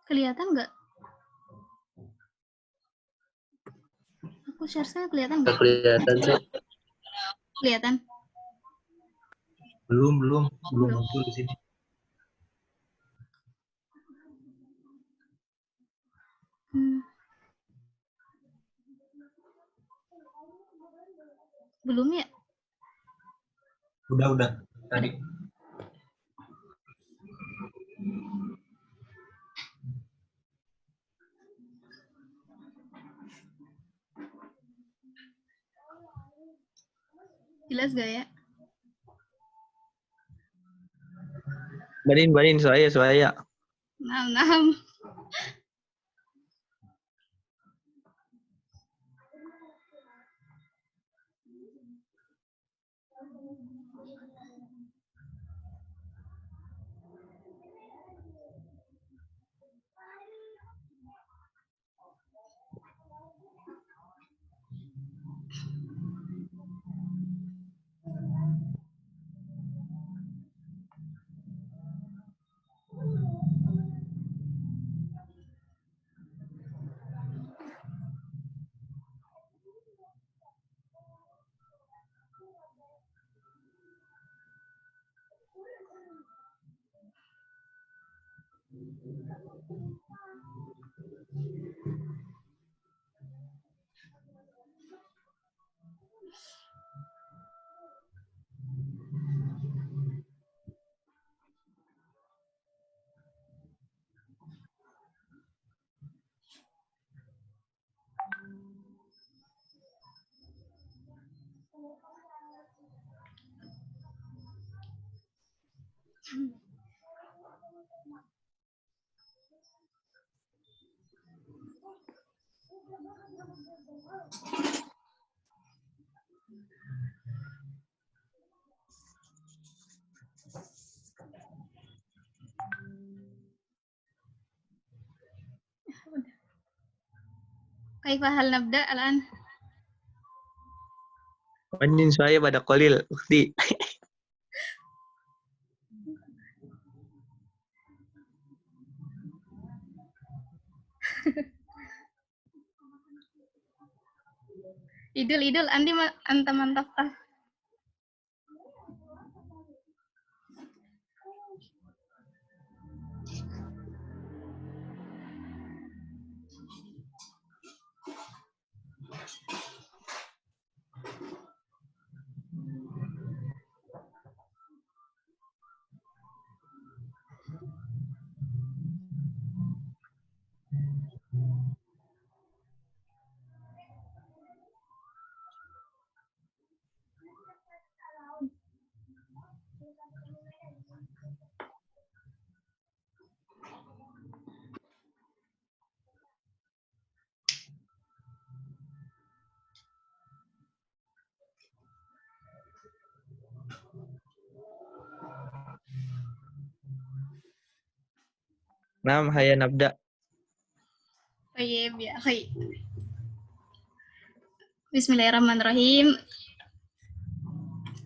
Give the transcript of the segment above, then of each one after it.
Kelihatan nggak? Aku share-nya kelihatan nggak? Kelihatan sih. Kelihatan? Belum muncul di sini. Belum ya? Udah tadi. Jelas gak ya? Barin saya. Nah. Kaifa hal nabda alan? Barin saya pada kolil. Ukti. Idul andi anta mantap ah. Nam haya nabda. Baik ya, baik. Bismillahirrahmanirrahim.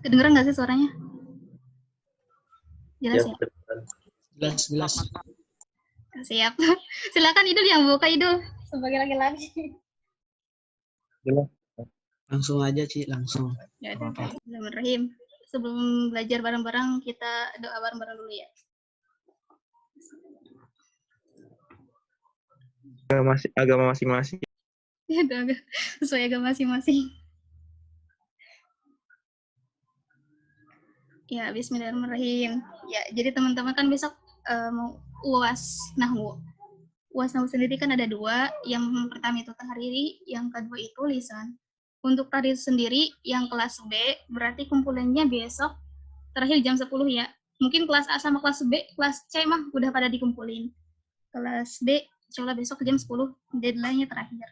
Kedengeran nggak sih suaranya? Jelas ya? Jelas. Siap. Silakan Idul yang buka Idul sebagai laki-laki. Langsung aja Ci, langsung. Ya udah. Bismillahirrahmanirrahim. Sebelum belajar bareng-bareng kita doa bareng-bareng dulu ya. Agama masing-masing. Ya udah sesuai agama masing-masing. Ya, bismillahirrahmanirrahim. Ya, jadi teman-teman kan besok mau UAS Nahwu. UAS Nahwu sendiri kan ada dua. Yang pertama itu tahriri, yang kedua itu lisan. Untuk tahriri sendiri, yang kelas B, berarti kumpulannya besok terakhir jam 10 ya. Mungkin kelas A sama kelas B, kelas C mah udah pada dikumpulin. Kelas B, insya Allah besok jam 10, deadline-nya terakhir.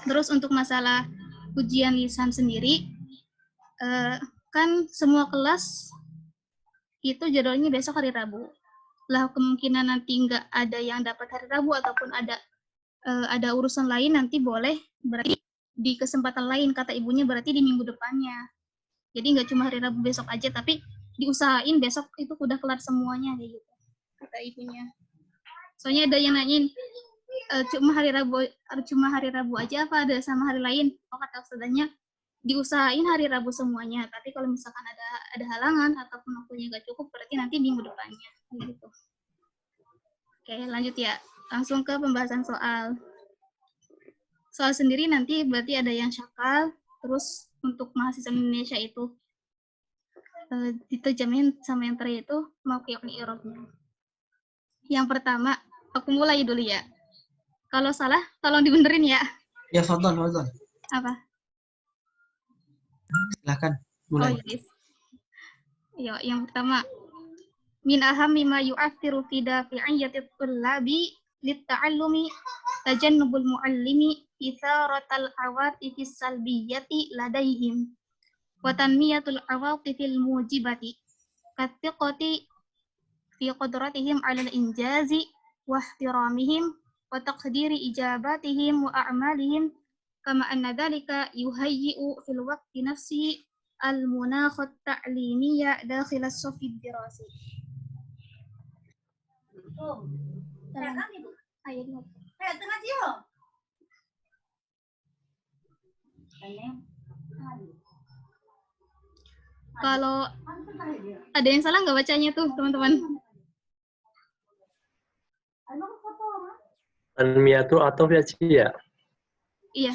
Terus untuk masalah ujian lisan sendiri, kan semua kelas itu jadwalnya besok hari Rabu. Lah kemungkinan nanti nggak ada yang dapat hari Rabu ataupun ada urusan lain, nanti boleh berarti di kesempatan lain, kata ibunya berarti di minggu depannya. Jadi nggak cuma hari Rabu besok aja, tapi diusahain besok itu udah kelar semuanya kayak gitu, kata ibunya. Soalnya ada yang nanyain cuma hari Rabu aja apa ada sama hari lain? Oh, kata ustazanya diusahain hari Rabu semuanya. Tapi kalau misalkan ada halangan ataupun waktunya nggak cukup, berarti nanti minggu depannya. Gitu. Oke, lanjut ya. Langsung ke pembahasan soal. Soal sendiri nanti berarti ada yang syakal, terus untuk mahasiswa Indonesia itu diterjemahin sama yang terakhir itu mauqi'ul i'rabnya. Yang pertama, aku mulai dulu ya. Kalau salah, tolong dibenerin ya. Ya, fadhal. Apa? Silakan Oh, mulai. yes. Yo, yang pertama, min ahammi ma yu'athiru fi dafi'iyyati tullabi litta'allumi tajannubul muallimi itharatal awatifis salbiyyati ladaihim wa tanmiyatul awatifil mujibati kathiqati fi qudratihim 'alal injazi wa ihtiramihim wa taqdiri ijabatihim wa a'malihim kama anna dhalika yuhayyi'u fil waqti nafsihi al-munakh at-ta'limiyya dakhil as-saff ad-dirasi. Kalau ada yang salah nggak bacanya tuh, teman-teman? Tanmiyatu atau ya? Iya.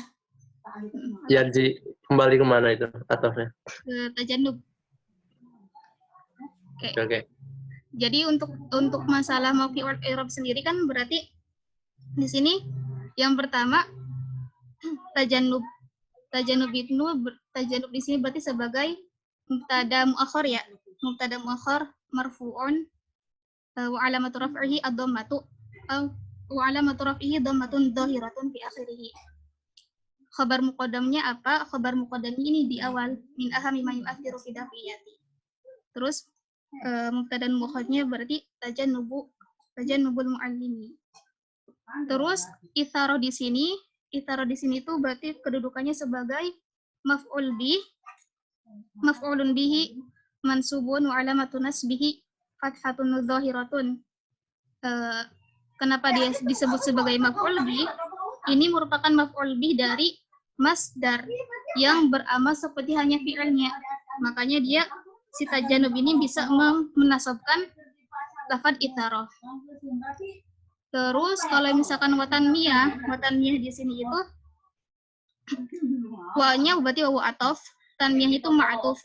Yarji kembali kemana itu atofnya? Ke tajannub. Oke. Jadi untuk masalah mauqi'ul i'rab sendiri kan berarti di sini yang pertama tajannub. Tajannub di sini berarti sebagai mubtada muakhar ya. Mubtada muakhar marfu'un wa alamatu raf'ihi ad-dhammatu wa alamatu raf'ihi dhammatun dhahiratun fi akhirih. Khabar muqaddamnya apa? Khabar muqaddam ini di awal min ahami ma yu'athiru fi dafiyati. Terus mubtada muakharnya berarti tajannubul muallimi. Terus itsara di sini itu berarti kedudukannya sebagai maf'ulun bihi mansubun wa alamatu nasbihi fathatun dhahiratun. Kenapa dia disebut sebagai maf'ul bih? Ini merupakan maf'ul bih dari masdar yang beramal seperti hanya fi'ilnya. Makanya dia si tajannub ini bisa menasabkan lafaz itsara. Terus kalau misalkan watanmiyah di sini itu wa-nya berarti wawu ataf, tanmiyah itu ma'tuf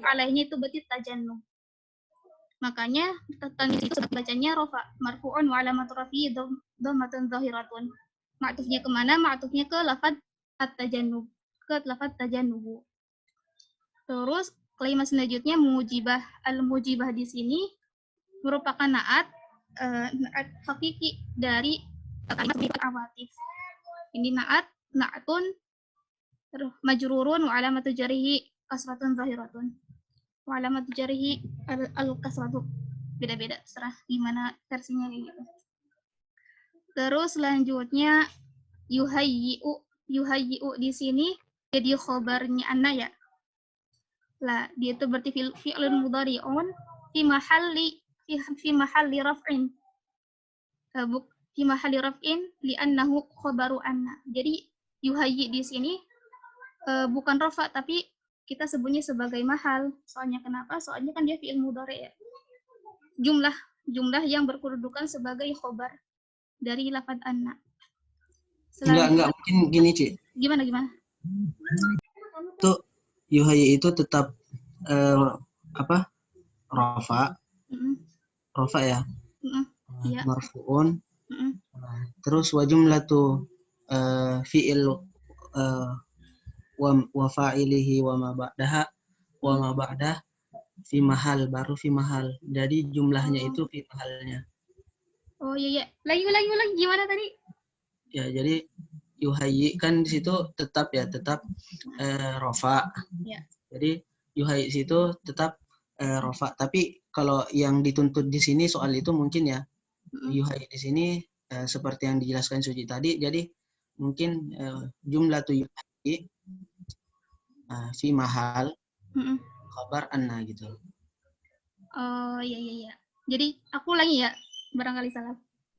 alaihnya itu berarti tajannub. Makanya tanmiyah itu bacanya rafa marfu'un wa alamatu rafi'i dhammatun dhahiratun. Ma'tufnya kemana? Ma'tufnya ke lafaz at-tajannub, ke lafaz tajannubu. Terus kalimat selanjutnya mujibah. Al-mujibah di sini merupakan naat hakiki dari kalimat awatif. Ini na'atun majrurun wa alamatu jarihi kasratun zahiratun. Wa alamatu jarihi al-kasratu. Beda-beda, serah gimana versinya kayak gitu. Terus selanjutnya yuhayyi'u di sini jadi khobarnya anna ya. Lah, dia itu berarti fi'lun mudhari'un fi mahalli raf'in. Fi mahalli raf'in li'annahu khabaru anna. Jadi yuhayyi di sini bukan rafa tapi kita sebutnya sebagai mahal. Soalnya kenapa? Soalnya kan dia fi'il mudhari' ya. Jumlah yang berkedudukan sebagai khobar dari lafaz anna. Enggak mungkin gini, Ci. Gimana? Tuh yuhayyi itu tetap rafa. Rafa ya. Iya. Marfu'un. Terus wa jumlatu fi'il wa fa'ilihi wa ma ba'dah fi mahal, baru fi mahal. Jadi jumlahnya itu fi mahalnya. Oh iya. Lagi gimana tadi? Ya, jadi yuhayyi kan di situ tetap rafa. Ya. Jadi yuhayyi situ tetap rafa. Tapi kalau yang dituntut di sini soal itu mungkin ya yuhayyi di sini seperti yang dijelaskan Suci tadi. Jadi mungkin jumlah tu yuhayyi fi mahal khabar anna gitu. Oh iya. Jadi aku lagi ya, barangkali salah.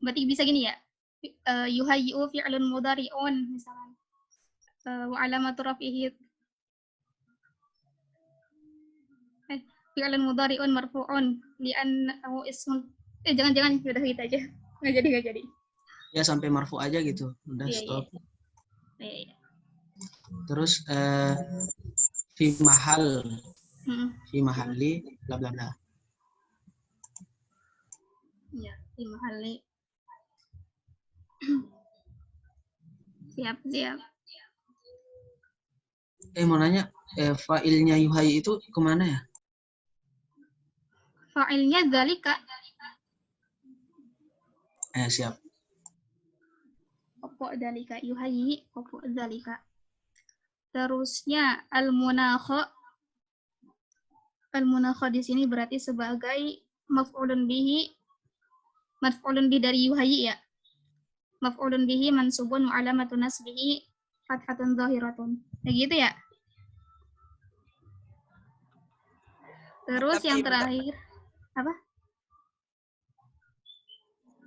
Berarti bisa gini ya. Yuhayyi'u fi'lun mudhari'un misalkan. Wa alamatu raf'ihi fi'lun mudhari'un marfu'un li'annahu ismun. Jangan udah gitu aja. Nggak jadi. Ya sampai marfu aja gitu. Udah Iya, stop. Iya. Terus fi mahal, Mm-mm. fi mahali, bla bla bla. Iya, di mahali. Siap. Mau nanya, fa'ilnya yuhai itu kemana ya? Fa'ilnya dzalika. Siap. Pokok dzalika yuhayyi, pokok dzalika. Terusnya al-munakha. Al-munakha di sini berarti sebagai maf'ulun bihi dari yuhayyi ya. Maf'ulun bihi mansubun wa alamatun nasbihi fathatun zahiratun. Kayak gitu ya. Terus yang terakhir apa?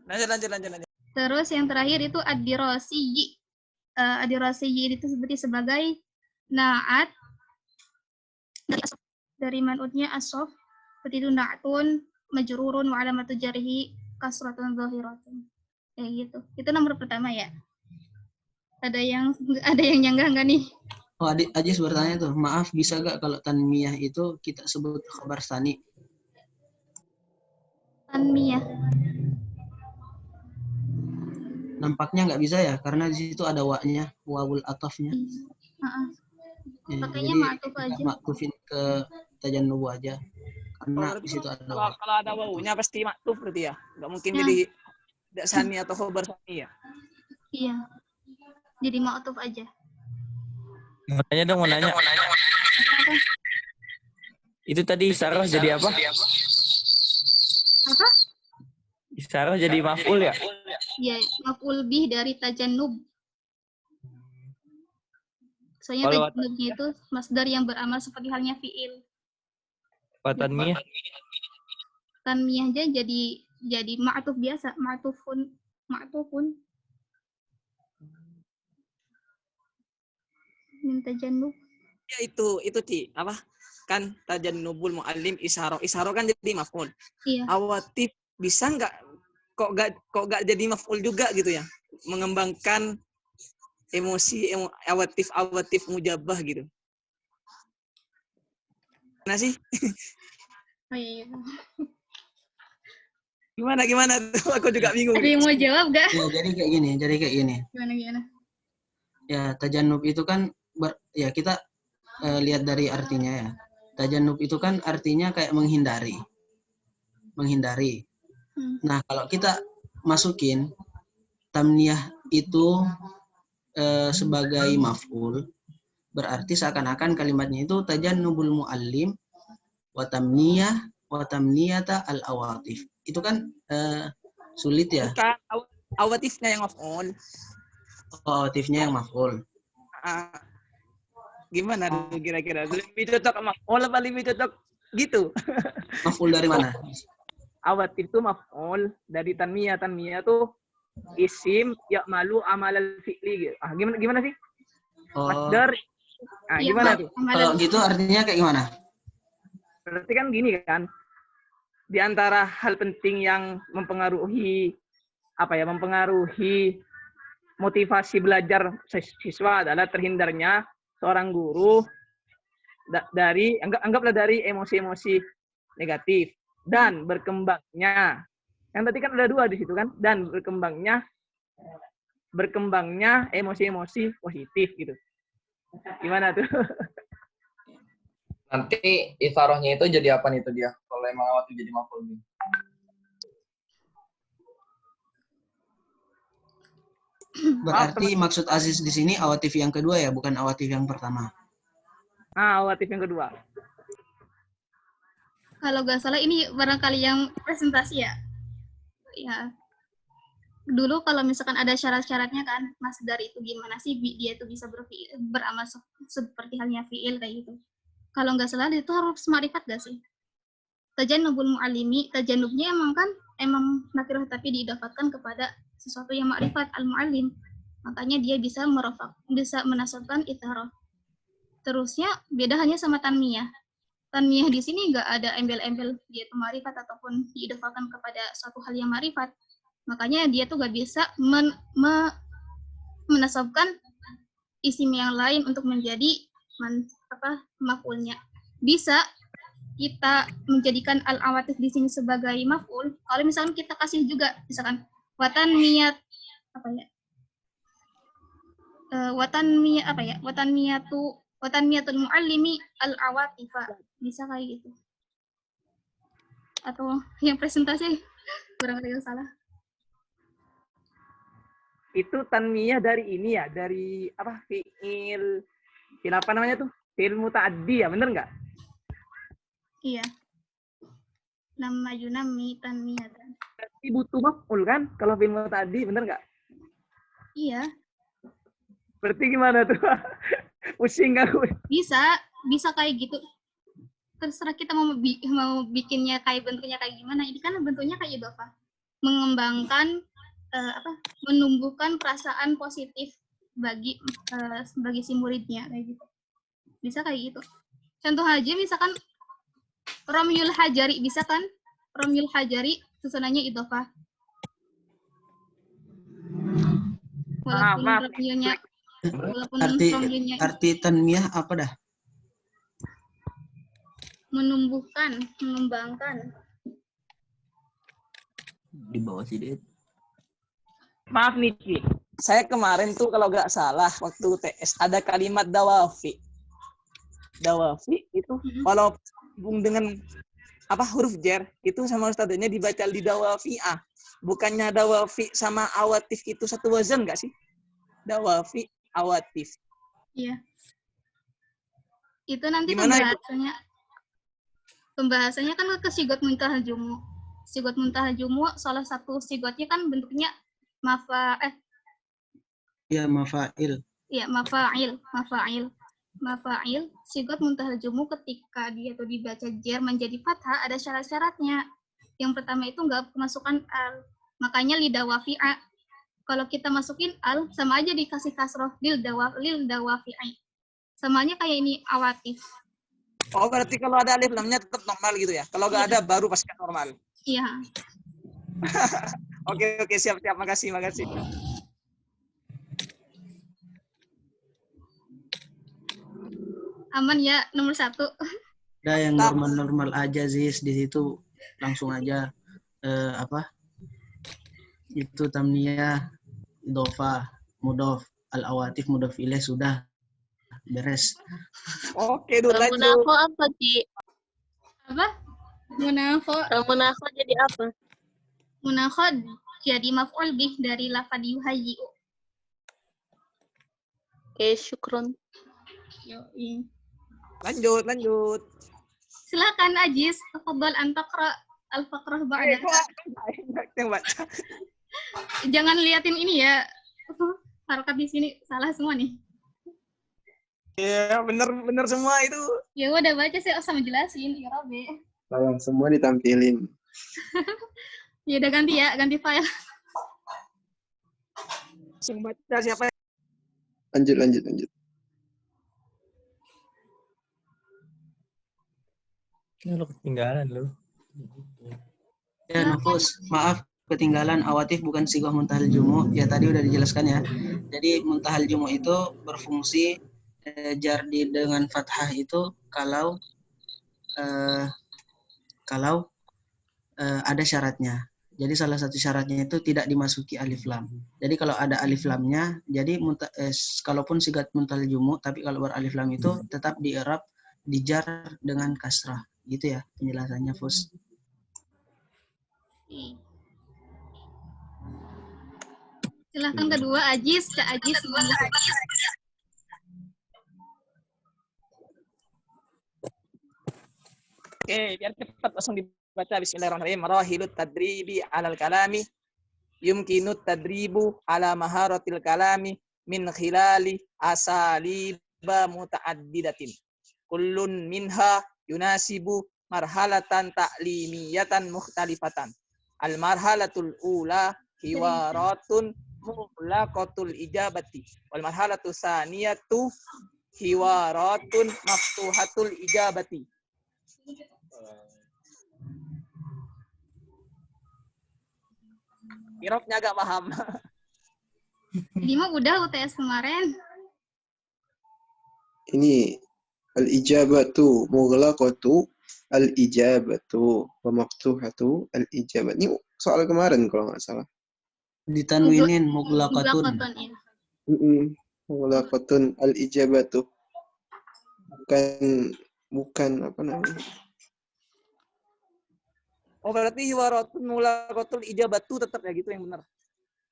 Lanjut. Terus yang terakhir itu ad-dirasiyyi. Ad-dirasiyyi itu sebagai na'at dari man'utnya as-sof, seperti itu na'atun majrurun wa alamatu jarhi kasratun zahiratun. Kayak gitu. Itu nomor pertama ya. Ada yang nyanggah nggak nih? Oh, Ajis bertanya tuh, maaf bisa gak kalau tanmiyah itu kita sebut khabar tsani? Tanmiyah. Nampaknya nggak bisa ya, karena di situ ada wa-nya, wawul atofnya. Pakainya Jadi ma'tuf aja. maktufin ke tajannubu aja. Karena di situ ada wa. Kalau ada wawunya pasti maktuf berarti ya. Nggak mungkin Ya. jadi tidak sani atau khobar sani ya. Iya. Jadi ma'tuf aja. Mau nanya. Itu tadi Isaroh jadi apa? Apa? Isaroh jadi maf'ul ya? Ya, maf'ul bih dari tajannub. Soalnya Kalau tajannubnya itu masdar yang beramal seperti halnya fi'il. Watanmiyah. Tanmiyah aja jadi ma'tuf biasa, ma'tufun. Min tajannub. Ya itu Ci, apa? Kan tajannubul muallim isyarah. Isyarah kan jadi maf'ul. Iya. Awatif bisa nggak kok nggak jadi maf'ul juga gitu ya? Mengembangkan emosi awatif mujabah gitu. Gimana sih? Oh iya. Gimana tuh? Aku juga bingung. Ada yang mau jawab gak? Ya, jadi kayak gini. Gimana? Ya, tajannub itu kan ya kita lihat dari artinya ya. Tajannub itu kan artinya kayak menghindari. Nah, kalau kita masukin tamniyah itu sebagai maf'ul, berarti seakan-akan kalimatnya itu tajannubul muallim wa tamniyata al-awatif. Itu kan sulit ya. Bukan awatifnya yang maf'ul. Awatifnya yang maf'ul. Gimana tuh kira-kira? Lebih cocok maf'ul apa lebih cocok gitu? Maf'ul dari mana? Awatif itu maf'ul dari tanmiyah. Tanmiyah tuh isim ya'malu amalal fi'li gitu. Gimana sih? Masdar. Iya, Gimana tuh? Kalau gitu artinya kayak gimana? Berarti kan gini kan. Di antara hal penting yang mempengaruhi motivasi belajar siswa adalah terhindarnya seorang guru dari anggaplah dari emosi-emosi negatif dan berkembangnya. Yang tadi kan ada dua di situ kan, dan berkembangnya emosi-emosi positif gitu. Gimana tuh? Nanti isarohnya itu jadi apa nih itu dia? Kalau emang awatif jadi maf'ul bih. Berarti maksud Aziz di sini awatif yang kedua ya, bukan awatif yang pertama. Awatif yang kedua. Kalau nggak salah ini barangkali yang presentasi ya. Ya. Dulu kalau misalkan ada syarat-syaratnya kan, masdar itu gimana sih dia itu bisa beramal seperti halnya fi'il kayak gitu. Kalau nggak salah itu harus ma'rifat nggak sih? Tajannubul mu'allimi, tajannubnya emang kan emang nakirah tapi diidafatkan kepada sesuatu yang ma'rifat al-mu'allim. Makanya dia bisa menasabkan itharah. Terusnya beda hanya sama tanmiyah. Tanmiyah di sini nggak ada embel-embel dia itu ma'rifat ataupun diidafatkan kepada suatu hal yang ma'rifat. Makanya dia tuh nggak bisa menasabkan isim yang lain untuk menjadi maf'ulnya. Bisa kita menjadikan al-awatif di sini sebagai maf'ul kalau misalkan kita kasih juga misalkan watanmiyatul muallimi al-awatifa, bisa kayak gitu. Atau yang presentasi kurang ada yang salah. Itu tanmiyah dari ini ya, dari apa? Fi'il apa namanya tuh? Fi'il muta'addi ya, bener nggak? Iya. Nama yunami tanmiyatan. Berarti butuh maf'ul kan? Kalau fi'il muta'addi, bener nggak? Iya. Berarti gimana tuh? Pusing nggak? Bisa kayak gitu. Terserah kita mau bikinnya kayak bentuknya kayak gimana. Ini kan bentuknya kayak idhofah. Mengembangkan menumbuhkan perasaan positif bagi si muridnya kayak gitu. Bisa kayak gitu. Contoh aja misalkan Romyul Hajari, bisa kan? Romyul Hajari susunannya idhofah. Walaupun Romyulnya arti tanmiyah apa dah? Menumbuhkan, mengembangkan. Di bawah Sidet. Maaf nih, Ki. Saya kemarin tuh kalau nggak salah waktu TS ada kalimat dawafi. Dawafi itu kalau hubung dengan huruf jar itu sama ustadznya dibaca di dawafi'ah. Bukannya dawafi sama awatif itu satu wazan nggak sih? Dawafi, awatif. Iya. Itu nanti Gimana pembahasannya kan ke sigot muntahal jumu. Sigot muntahal jumu salah satu sigotnya kan bentuknya mafa'il. Iya, mafa'il. Sigot muntahal jumu ketika dia tuh dibaca jar menjadi fathah ada syarat-syaratnya. Yang pertama itu nggak kemasukan al. Makanya lidawafi'a. Kalau kita masukin al sama aja dikasih kasroh lil dawafi'i. Samanya kayak ini awatif. Oh, berarti kalau ada alif lamnya tetap normal gitu ya? Kalau nggak ada baru pasti normal. Iya. Oke, siap. Makasih. Aman ya, nomor 1. Ada yang normal aja sih di situ langsung aja itu tamniyah, idhofah, mudhof, al-awatif, mudhof ilaih sudah beres. Oke, lanjut. Munafo apa, Ci? Apa? Munafo jadi apa? Munafo jadi maf'ul bih dari lafadz yuhayyi'u. Oke, syukron. Yoi. Lanjut. Silakan Ajis, tafadhal an taqra al-faqrah ba'da. Yang baca. Jangan liatin ini ya. Harokat di sini salah semua nih. Iya, bener semua itu. Ya udah baca sih sama jelasin, ya Robe. Tolong semua ditampilin. Ya udah ganti file. Yang baca siapa? Lanjut. Ini lo ketinggalan lo. Ya, Nafus, maaf ketinggalan awatif bukan sighah muntahal jumu. Ya tadi udah dijelaskan ya. Jadi muntahal jumu itu berfungsi jar dengan fathah itu kalau ada syaratnya. Jadi salah satu syaratnya itu tidak dimasuki alif lam. Jadi kalau ada alif lamnya, jadi kalaupun sigat muntahal jumu, tapi kalau beralif lam itu tetap di i'rab dijar dengan kasrah. Gitu ya penjelasannya, Fus. Silahkan kedua, Ajis. Kak Ajis. Oke, biar cepat langsung dibaca. Bismillahirrahmanirrahim. Marahilut tadribi alal kalami. Yumkinut tadribu ala maharatil kalami min khilali asaliba muta'addidatin. Kullun minha yunasibu marhalatan ta'limiyatan mukhtalifatan. Al-marhalatul ula hiwaratun mughlaqatul ijabati. Wal marhalatu saniyatu hiwaratun maftuhatul ijabati. Irobnya agak paham. Jadi mah udah UTS kemarin. Ini al-ijabatu mughlaqatu al-ijabatu wa maftuhatu al-ijabat. Ini soal kemarin kalau nggak salah. Ditanwinin muglaqatun. Muglaqatun, ya. Mughlaqatun al-ijabatu. Bukan apa namanya? Oh, berarti hiwaratun mughlaqatul ijabatu tetap ya gitu yang benar.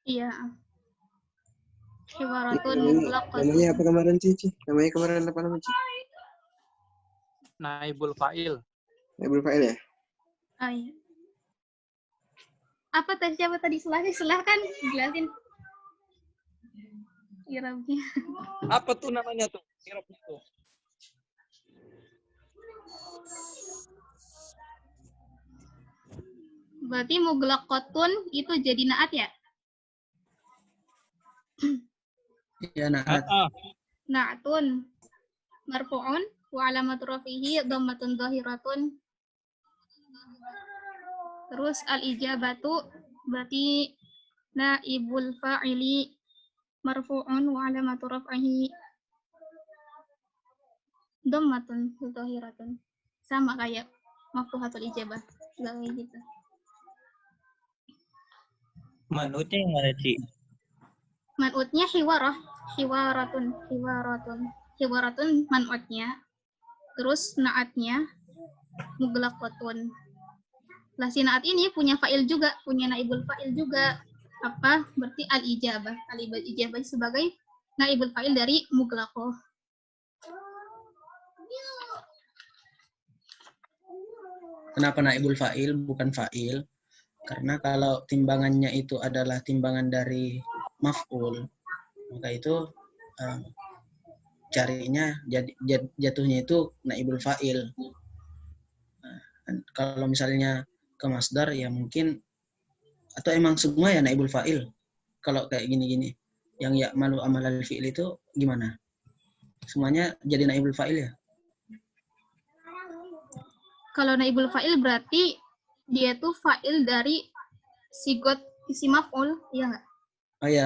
Iya. Hiwaratun Namanya muglaqatun. apa kemarin, Cici? Namanya kemarin apa namanya, Cici? Naibul fa'il. Naibul fa'il ya? Oh, iya. Apa tes siapa tadi? Silahkan jelasin. Irabnya. Apa tuh namanya tuh? Irobnya tuh. Berarti muglaqatun itu jadi naat ya? Ya, naat. Na'tun marfu'un wa alamatu rafihi dhammatun dhahiratun. Terus al-ijabatu berarti naibul fa'ili marfu'un wa alamatu raf'ihi dhammatun dhahiratun. Sama kayak maftuhatul ijabah. Kayak gitu. Manutnya yang mana, Ci? Man'utnya hiwaratun man'utnya. Terus na'atnya muglaqatun. Lah si na'at ini punya fa'il juga, punya naibul fa'il juga. Apa? Berarti al-ijabah. Al-ijabah sebagai naibul fa'il dari muglaqah. Kenapa naibul fa'il bukan fa'il? Karena kalau timbangannya itu adalah timbangan dari maf'ul, maka itu carinya jatuhnya itu naibul fa'il. Kalau misalnya ke masdar ya mungkin, atau emang semua ya naibul fa'il. Kalau kayak gini-gini, yang ya malu amal al-fi'il itu gimana? Semuanya jadi naibul fa'il ya? Kalau naibul fa'il berarti dia tuh fa'il dari sigot isi maf'ul, iya nggak? Oh ya,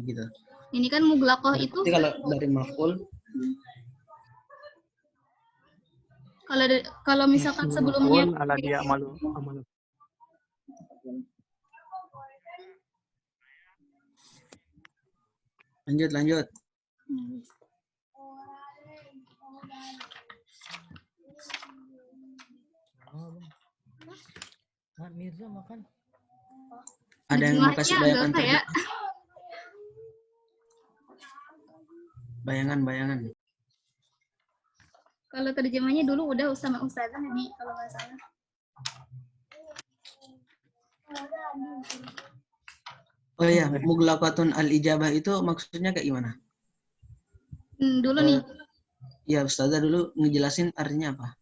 gitu. Ini kan muglaqah itu. Berarti kalau dari maf'ul, kalau misalkan sebelumnya ala dia amalu. lanjut. Mirza makan. Ada yang mau kasih bayangan kayak bayangan. Kalau terjemahnya dulu udah sama Ustazah nih kalau nggak salah. Oh iya, muglaqatun al-ijabah itu maksudnya kayak gimana? Dulu nih. Ya, Ustazah dulu ngejelasin artinya apa?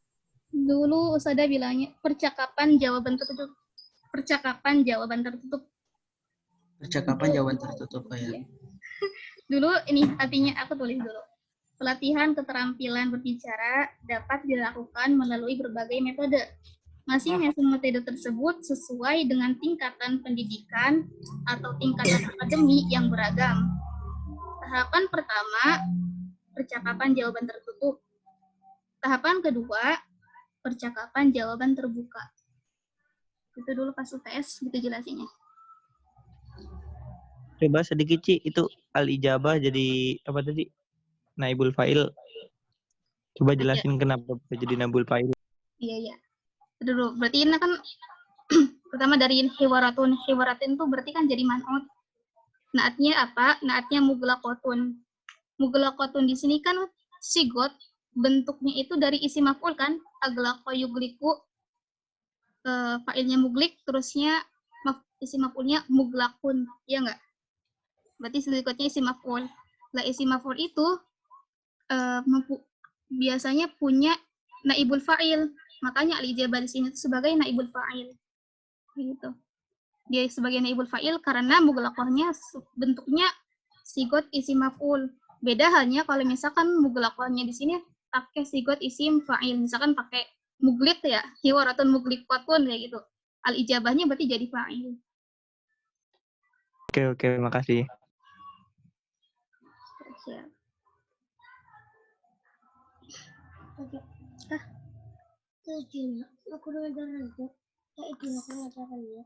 Dulu Ustazah bilangnya percakapan jawaban tertutup. Percakapan jawaban tertutup. Oh ya. Dulu ini artinya aku tulis dulu. Pelatihan keterampilan berbicara dapat dilakukan melalui berbagai metode. Masing-masing metode tersebut sesuai dengan tingkatan pendidikan atau tingkatan akademik yang beragam. Tahapan pertama, percakapan jawaban tertutup. Tahapan kedua, percakapan jawaban terbuka. Itu dulu pas UTS gitu jelasinnya. Coba sedikit, Ci, itu al-ijabah jadi apa tadi? Naibul fa'il. Coba jelasin kenapa bisa jadi naibul fa'il. Iya. Dulu berarti ini kan pertama dari hiwaratun itu berarti kan jadi man'ut. Naatnya apa? Naatnya muglaqatun. Muglaqatun di sini kan sigot bentuknya itu dari isi maf'ul kan? Aglaqa yugliku, fa'ilnya muglik, terusnya isi maf'ulnya muglaqun, ya enggak? Berarti sigotnya isi maf'ul. Lah isi maf'ul itu biasanya punya naibul fa'il. Makanya al-ijabah di sini sebagai naibul fa'il. Gitu. dia sebagai naibul fa'il karena mughlaqahnya bentuknya sigot isim maf'ul. Beda halnya kalau misalkan mughlaqahnya di sini pakai sigot isim fa'il, misalkan pakai muglit ya, hiwaratun mugliqatun kayak gitu. Al ijabahnya berarti jadi fa'il. Oke, makasih. Siap. Oke. Tujuh. Aku udah ngajarin itu. Itu aku ngajarin ya.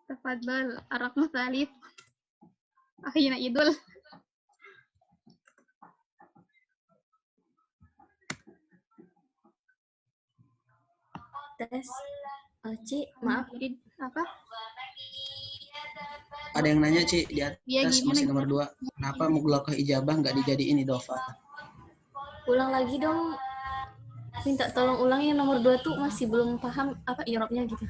Tafadhal, ar-raqmu tsalits. Akhirnya idul. Tes. Ci, maaf. Apa? Ada yang nanya, Ci, di atas Iya, gimana, masih nomor gimana? 2. Kenapa mughlaqah ijabah nggak dijadiin idhofah? Ulang lagi dong. Minta tolong ulang yang nomor 2 tuh masih belum paham apa i'rabnya gitu.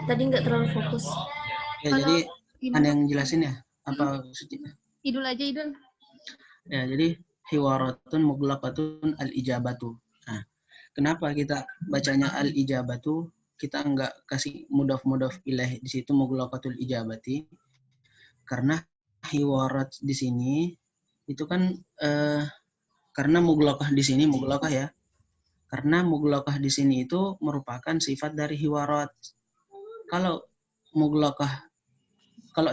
Tadi nggak terlalu fokus. Ya, jadi ada yang jelasin ya? Apa maksudnya? Idul aja, Idul. Ya, jadi hiwaratun mughlaqatun al-ijabatu. Nah, kenapa kita bacanya al-ijabatu? Kita nggak kasih mudhaf ilaih di situ mughlaqatul ijabati. Karena hiwarat di sini itu kan karena mughlaqah di sini mughlaqah ya. Karena mughlaqah di sini itu merupakan sifat dari hiwarat. Kalau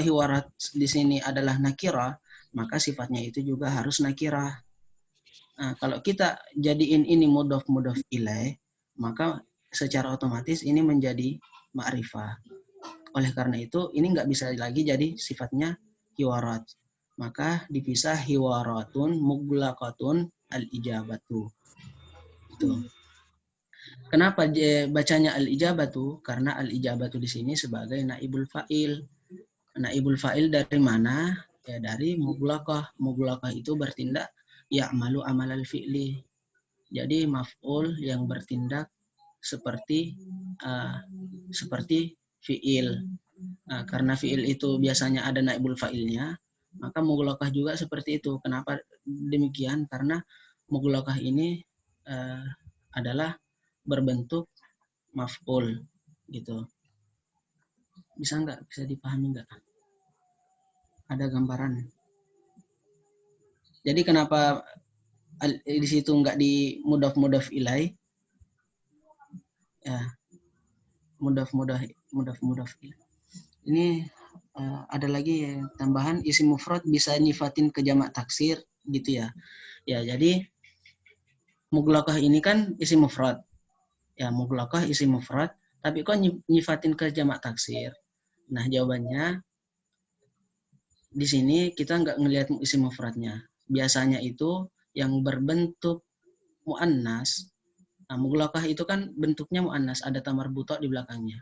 hiwarat di sini adalah nakirah, maka sifatnya itu juga harus nakirah. Nah, kalau kita jadiin ini mudhaf ilaih, maka secara otomatis ini menjadi ma'rifah. Oleh karena itu, ini nggak bisa lagi jadi sifatnya hiwarat. Maka dipisah hiwaratun mughlaqatun al-ijabatu. Itu. Kenapa bacanya al-ijabatu? Karena al-ijabatu di sini sebagai naibul fa'il. Naibul fa'il dari mana? Ya dari mughlaqah. Mughlaqah itu bertindak ya'malu amalal fi'li. Jadi maf'ul yang bertindak seperti fi'il. Nah, karena fi'il itu biasanya ada naibul fa'ilnya, maka mughlaqah juga seperti itu. Kenapa demikian? Karena mughlaqah ini adalah berbentuk maf'ul gitu. Bisa dipahami nggak? Ada gambaran. Jadi kenapa di situ nggak di mudhaf ilaih? Ya, mudhaf ilaih. Ini ada lagi tambahan isim mufrad bisa nyifatin ke jamak taksir gitu ya. Ya, jadi mughlaqah ini kan isim mufrad. Ya, mughlaqah isim mufrad, tapi kok nyifatin ke jamak taksir? Nah, jawabannya di sini kita nggak ngelihat isim mufradnya. Biasanya itu yang berbentuk muannas. Nah, mughlaqah itu kan bentuknya muannas, ada ta marbuthah di belakangnya.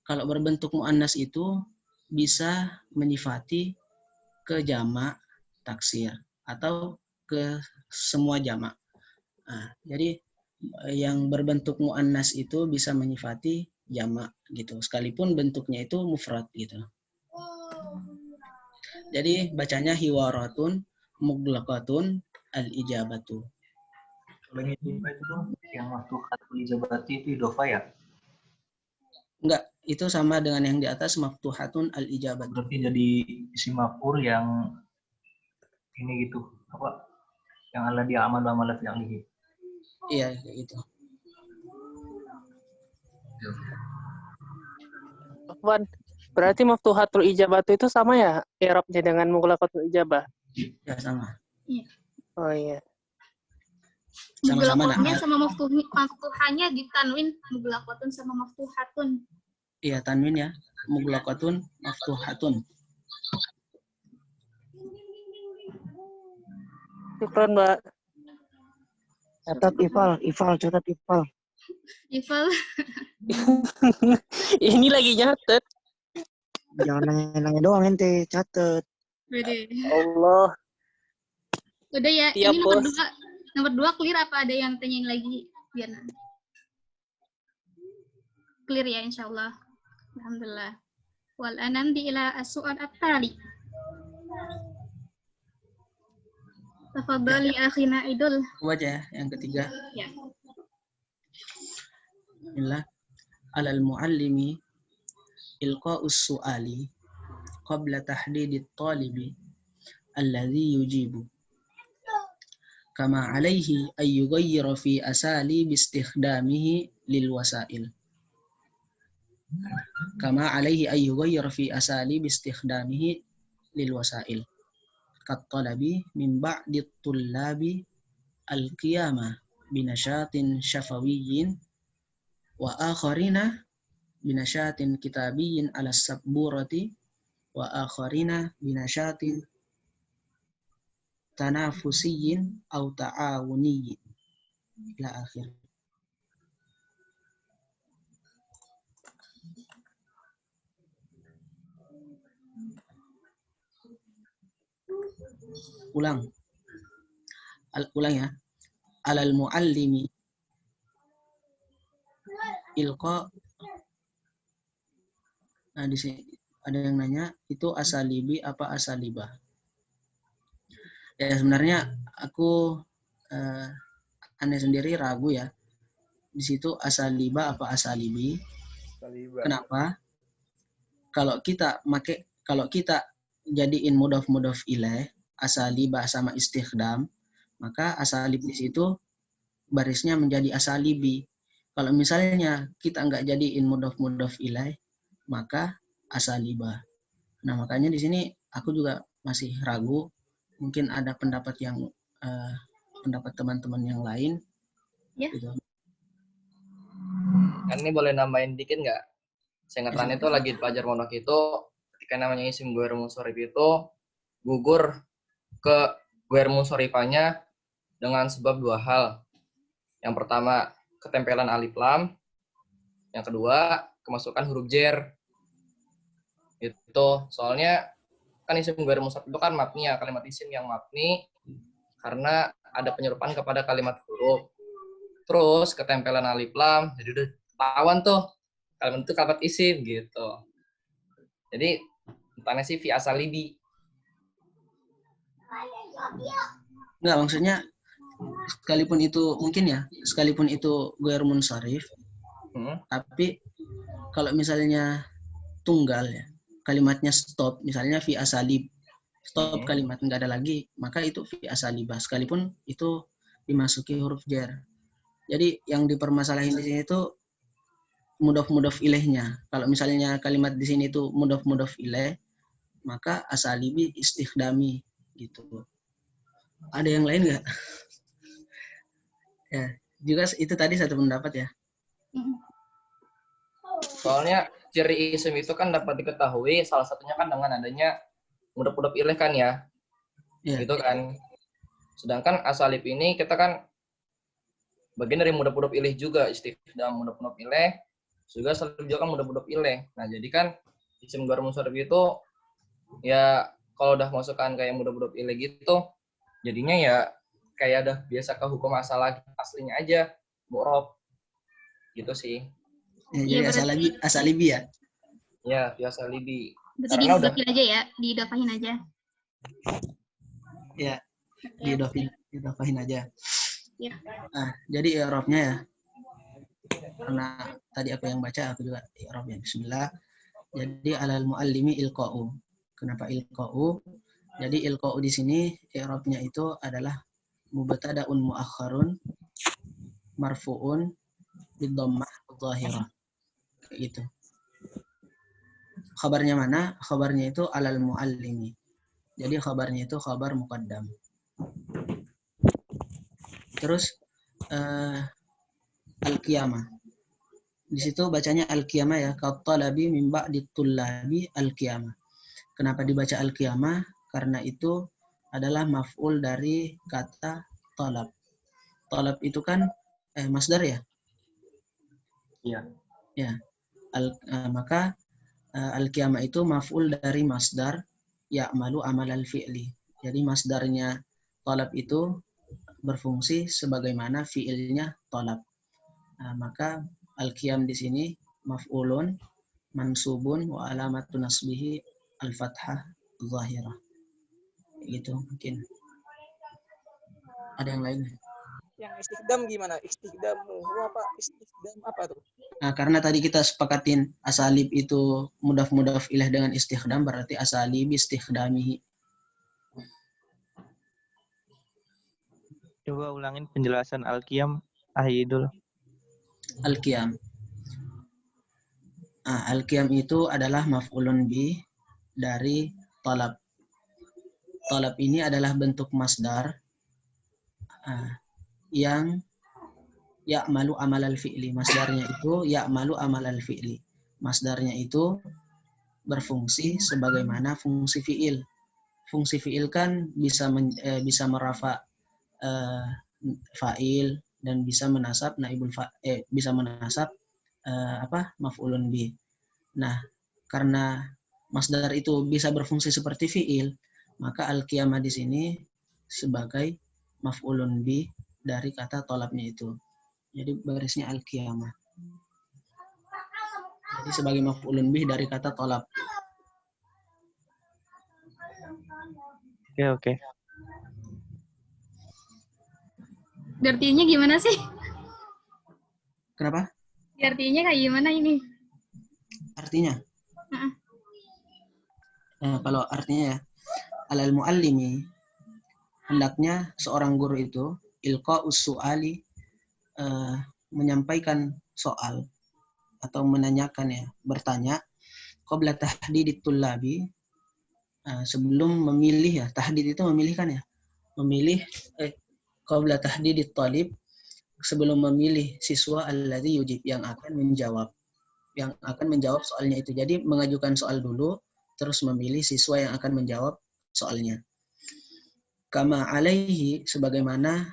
Kalau berbentuk muannas itu bisa menyifati ke jamak taksir atau ke semua jamak. Nah, jadi yang berbentuk muannas itu bisa menyifati jamak gitu, sekalipun bentuknya itu mufrad gitu. Jadi bacanya hiwaratun mughlaqatun al-ijabatu. Kalau yang itu yang maftuhatul ijabati itu idhofah ya? Enggak, itu sama dengan yang di atas maftuhatun al-ijabat. Berarti jadi isim maf'ul yang ini gitu, apa? Yang alladhi amal amalat yang ini. Iya, kayak gitu. Wan, berarti maftuhatul ijabah itu sama ya i'rabnya dengan mughlaqatul ijabah? Ya, sama. Iya. Oh iya. Sama-sama Mughlaqahnya sama maftuhanya ditanwin, mughlaqatun sama maftuhatun. Iya, tanwin ya. Mughlaqatun maftuhatun. Syukran, Mbak. Catat catat Ifal. Ifal. Ini lagi nyatet. Jangan nanya doang ente, catat. Bede. Allah. Udah ya, Tiap ini bos. nomor dua clear apa ada yang tanyain lagi? Biar nanti. Clear ya insyaallah. Alhamdulillah. Wal anamdi ila as-su'al at-tali. Tafadhal ya akhina Idul. Aku baca ya, yang ketiga. Ya. Bismillah. Alal muallimi ilqa'us su'ali qabla tahdidit talibi alladhi yujibu. Kama alaihi ay yughayyira fi asalib istikhdamihi lil wasail. Kama alaihi ay yughayyira fi asalib istikhdamihi lil wasail. Kat talabi min ba'di tullabi al-qiyamah binashatin syafawiyyin wa akharina binashatin kitabiyyin ala sabburati wa akharina binashatin tanafusiyyin au ta'awuniyyin ila akhir. Ulang ya. Alal muallimi ilqa. Nah di sini ada yang nanya itu asalibi apa asalibah. Ya sebenarnya aku aneh sendiri ragu ya. Di situ asaliba apa asalibi. Saliba. Kenapa? Kalau kita jadiin mudhaf ilaih asaliba sama istikhdam, maka asalib di situ barisnya menjadi asalibi. Kalau misalnya kita nggak jadiin mudhaf ilaih, maka asaliba. Nah makanya di sini aku juga masih ragu. Mungkin ada pendapat pendapat teman-teman yang lain. Ya. Gitu. Kan ini boleh nambahin dikit nggak? Seingatannya itu lagi pelajar monok itu ketika namanya isim guer munsharif itu gugur ke guer munsharifanya dengan sebab dua hal. Yang pertama ketempelan alif lam, yang kedua kemasukan huruf jer. Itu soalnya kan isim guer munsharif itu kan mabni ya, kalimat isim yang mabni karena ada penyerupaan kepada kalimat huruf. Terus ketempelan alif lam, jadi udah lawan tuh kalimat itu kalimat isim gitu. Jadi tanya sih fi asalibi. Enggak, maksudnya sekalipun itu ghair munsharif, tapi kalau misalnya tunggal ya, kalimatnya stop, misalnya fi asalib, stop kalimat nggak ada lagi, maka itu fi asalibah, sekalipun itu dimasuki huruf jar. Jadi yang dipermasalahin di sini itu mudhaf ilaihnya. Kalau misalnya kalimat di sini itu mudhaf ilaih, maka asalibi istikhdami gitu. Ada yang lain nggak? Ya, juga itu tadi satu pendapat ya. Soalnya ciri isim itu kan dapat diketahui salah satunya kan dengan adanya mudhaf ilaih kan ya. Gitu kan. Sedangkan asalib ini kita kan bagian dari mudhaf ilaih juga, istikhdam mudhaf ilaih juga asalib juga kan mudhaf ilaih. Nah, jadi kan isim ghair munsharif itu ya kalau udah masukkan kayak mudhaf ilaih gitu, jadinya ya kayak udah biasa ke hukum aslinya aja, mu'rab. Gitu sih. Ya, jadi asalibi ya? Ya, biasa libi. Berarti diidafahin aja ya, diidafahin aja. Ya, diidafahin aja. Ya. Nah, jadi i'rabnya ya. Karena tadi aku yang baca, aku juga i'rabnya. Bismillah. Jadi alal muallimi ilqa'u. Kenapa ilqa'u? Jadi ilqa'u di sini i'rabnya itu adalah mubtada'un muakhkharun marfu'un bidhammah dhahirah. Kayak gitu. Khabarnya mana? Khabarnya itu alal muallimi. Jadi khabarnya itu khabar muqaddam. Terus al-qiyamah. Di situ bacanya al-qiyamah ya, qattalabi min ba'di tullabi al-qiyamah. Kenapa dibaca al-qiyamah? Karena itu adalah maf'ul dari kata talab. Talab itu kan masdar ya? Iya. Ya. Maka al-qiyamah itu maf'ul dari masdar ya'malu amal al-fi'li. Jadi masdarnya talab itu berfungsi sebagaimana fi'ilnya talab. Maka al-qiyam di sini maf'ulun mansubun wa alamatu nasbihi al-fathah zahirah. Gitu mungkin. Ada yang lain? Yang istikdam gimana? Istikdam apa? Istikdam apa tuh? Nah, karena tadi kita sepakatin asalib itu mudaf ilaih dengan istikdam, berarti asalib istikdamihi. Coba ulangin penjelasan Al-Qiyam, Ahidul. Al-Qiyam. Al-Qiyam itu adalah maf'ulun bi dari talab. Talab ini adalah bentuk masdar yang ya'malu amalal fi'li. Masdarnya itu ya'malu amalal fi'li. Masdarnya itu berfungsi sebagaimana fungsi fi'il. Fungsi fi'il kan bisa merafa fa'il dan bisa menasab bisa menasab maf'ulun bi. Nah, karena masdar itu bisa berfungsi seperti fi'il, maka al-qiyamah di sini sebagai maf'ulun bi dari kata tolabnya itu. Jadi barisnya al-qiyamah. Jadi sebagai maf'ulun bi dari kata tolab. Oke. Artinya gimana sih? Kenapa? Artinya kayak gimana ini? Artinya? Kalau artinya ya, alal muallimi, hendaknya seorang guru itu ilqa'us su'ali, menyampaikan soal atau menanyakan ya, bertanya qabla tahdidit tullabi, sebelum memilih ya, tahdid itu memilih kan ya, memilih qabla tahdidit talib, sebelum memilih siswa alladzi yujib, yang akan menjawab soalnya itu. Jadi mengajukan soal dulu, terus memilih siswa yang akan menjawab soalnya. Kama alaihi, sebagaimana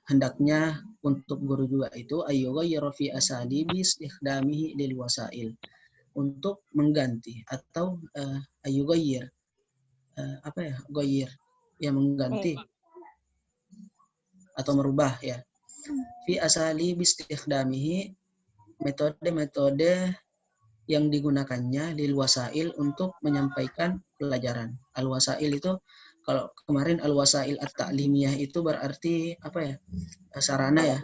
hendaknya untuk guru juga itu ayyughayyira fi asalibi istikhdamihi lil wasail, untuk mengganti atau ayyughayyir ghayyir ya, mengganti atau merubah ya, fi asalibi istikhdamihi, metode-metode yang digunakannya lil wasail, untuk menyampaikan pelajaran. Al wasail itu, kalau kemarin al wasail at-ta'limiyah itu berarti apa ya? Sarana ya.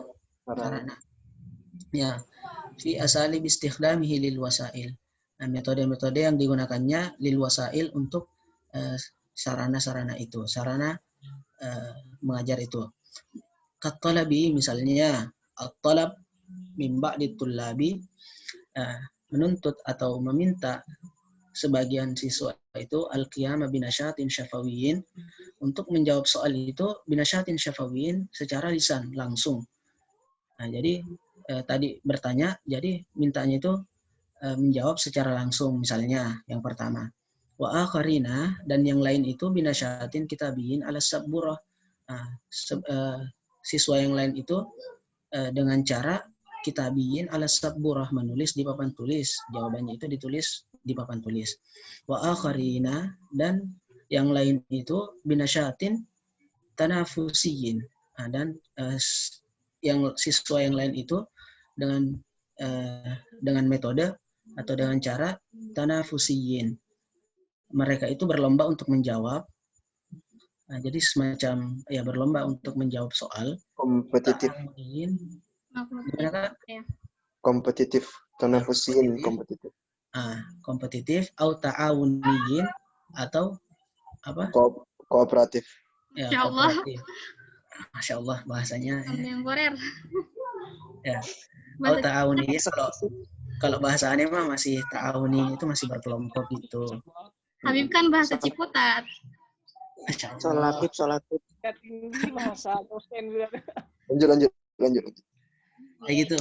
Sarana. Ya. Fi asalib istikhdamihi lil wasail. Nah, metode-metode yang digunakannya lil wasail, untuk sarana-sarana itu. Sarana mengajar itu. Kat-talabi, misalnya at-talab min ba'di tullabi, menuntut atau meminta sebagian siswa itu al-qiyama binasyatin syafawiyyin, untuk menjawab soal itu binasyatin syafawiyyin, secara lisan langsung. Nah, jadi tadi bertanya, jadi mintanya itu menjawab secara langsung, misalnya yang pertama. Wa akharina, dan yang lain itu binasyatin kitabiyyin ala sabburah. Siswa yang lain itu dengan cara kitabiyin ala sabburah, menulis di papan tulis. Jawabannya itu ditulis di papan tulis. Wa akharina, dan yang lain itu binasyatin tanafusiyin. Dan yang siswa yang lain itu dengan metode atau dengan cara tanafusiyin. Mereka itu berlomba untuk menjawab. Nah, jadi semacam ya, berlomba untuk menjawab soal. Kompetitif. Gimana Kak? Kompetitif. Tanafusiyin kompetitif. Kompetitif atau ta'awuniyin, atau apa? Kooperatif. Ya, Masya Allah. kooperatif. Masya Allah bahasanya. Yang Korea. Ya. Atau ta'awuniyin, kalau bahasanya mah masih ta'awuni, itu masih berkelompok gitu. Habib kan bahasa Ciputat. Sholatip. Ini bahasa dosen. Lanjut. Kayak gitu.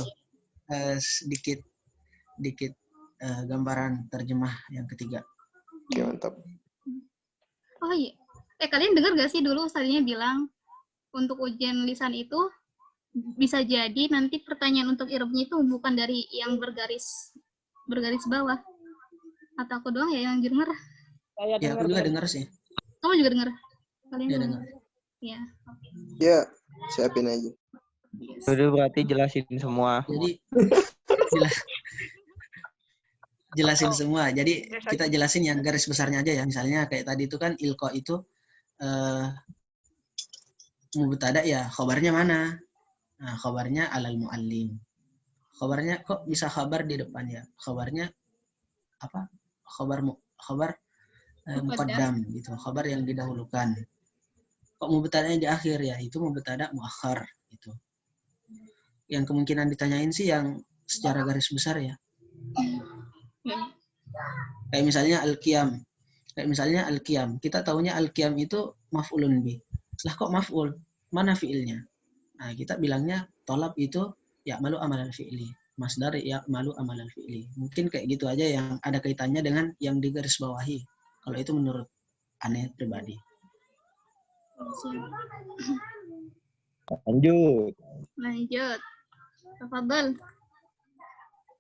Sedikit gambaran terjemah yang ketiga. Oke, mantap. Oh iya. Kalian dengar gak sih dulu Ustaznya bilang untuk ujian lisan itu bisa jadi nanti pertanyaan untuk i'rabnya itu bukan dari yang bergaris bawah. Atau aku doang ya yang denger? Ya, aku juga dengar sih. Kamu juga dengar? Kalian Ya, dengar? Ya. Ya, siapin aja. Udah, berarti jelasin semua. Jadi jelasin semua. Jadi kita jelasin yang garis besarnya aja ya. Misalnya kayak tadi itu kan ilqa itu mubtada ya khabarnya mana? Nah, khabarnya alal muallim. Khabarnya kok bisa khabar di depan ya? Khabarnya apa? Khabar muqaddam gitu. Khabar yang didahulukan. Kok mubtada'nya di akhir ya? Itu mubtada' muakhar gitu. Yang kemungkinan ditanyain sih yang secara garis besar ya. Kayak misalnya al-qiyam. Kita taunya al-qiyam itu maf'ulun bi. Lah kok maf'ul? Mana fi'ilnya? Nah, kita bilangnya tolab itu ya'malu amalan fi'li. Masdar ya'malu amalan fi'li. Mungkin kayak gitu aja yang ada kaitannya dengan yang digaris bawahi. Kalau itu menurut aneh pribadi. Lanjut. Tafadhol.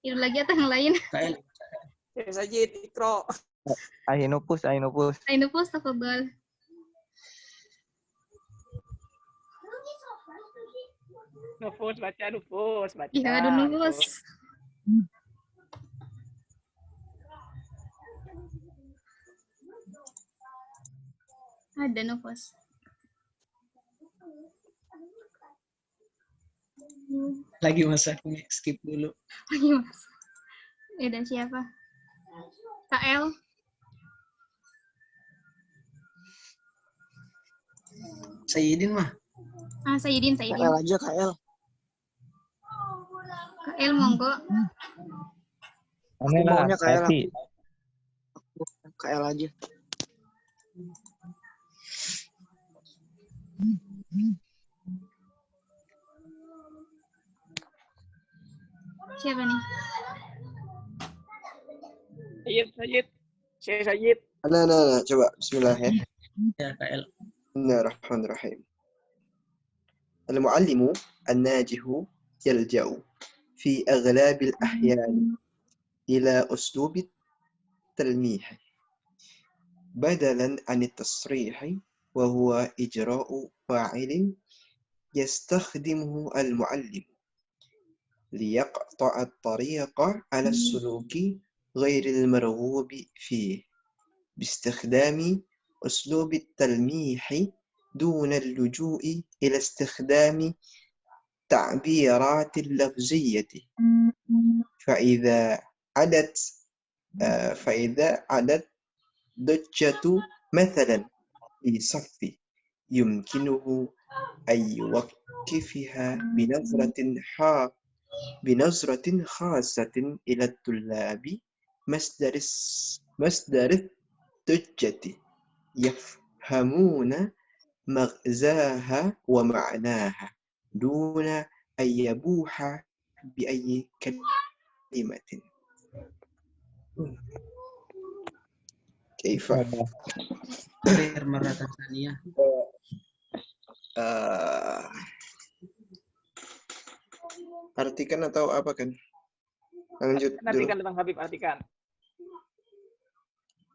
Itu lagi atau yang lain? Saya saja Ikro. Ainupus. Ainupus, tafadhol. Nufus baca. Iya, ada nufus. Ada nufus. Lagi masa skip dulu. Lagi mas. Dan siapa? KL. Sayyidin mah. Sayyidin. KL aja, KL. KL monggo. Aneh lah, KL aja. Siapa nih? Sayyid. Saya Sayyid. Nah, coba bismillah ya. Ya, KL. Bismillahirrahmanirrahim. Al-muallimu an-najihu yalja'u fi aghlabil ahyan ila uslubit talmih badalan an at-tasrih wa huwa ijra'u fa'ilin yastakhdimuhu al-muallim liyaqta'a at-tariqa 'ala as-suluki غير المرغوب فيه باستخدام أسلوب التلميح دون اللجوء إلى استخدام تعبيرات اللفظية فإذا عدت ضجة مثلا في صف يمكنه أن يوقفها بنظرة خاصة إلى الطلاب مصدر الضجة يفهمون مغزاها ومعناها دون أن يبوح بأي كلمة. كيف؟ مرة ثانية. Artikan atau apa kan? Lanjut dulu. Artikan Bang Habib, artikan.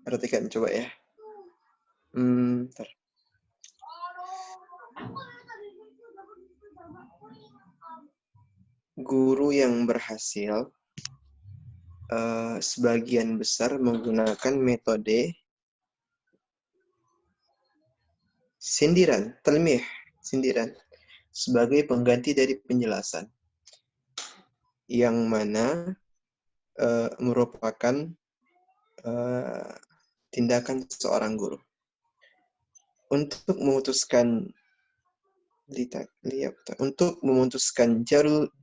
Artikan coba ya. Bentar. Guru yang berhasil sebagian besar menggunakan metode sindiran, talmih, sindiran sebagai pengganti dari penjelasan yang mana merupakan tindakan seorang guru untuk memutuskan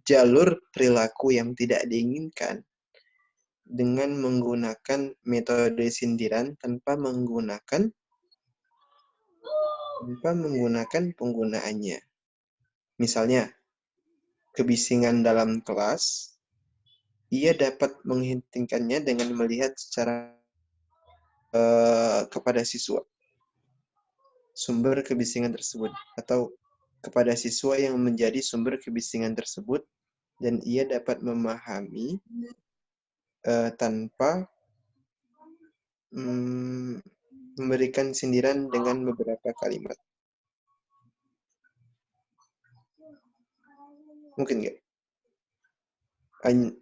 jalur perilaku yang tidak diinginkan dengan menggunakan metode sindiran tanpa menggunakan penggunaannya. Misalnya, kebisingan dalam kelas, ia dapat menghentikannya dengan melihat secara kepada siswa sumber kebisingan tersebut atau kepada siswa yang menjadi sumber kebisingan tersebut dan ia dapat memahami tanpa memberikan sindiran dengan beberapa kalimat. Mungkin nggak?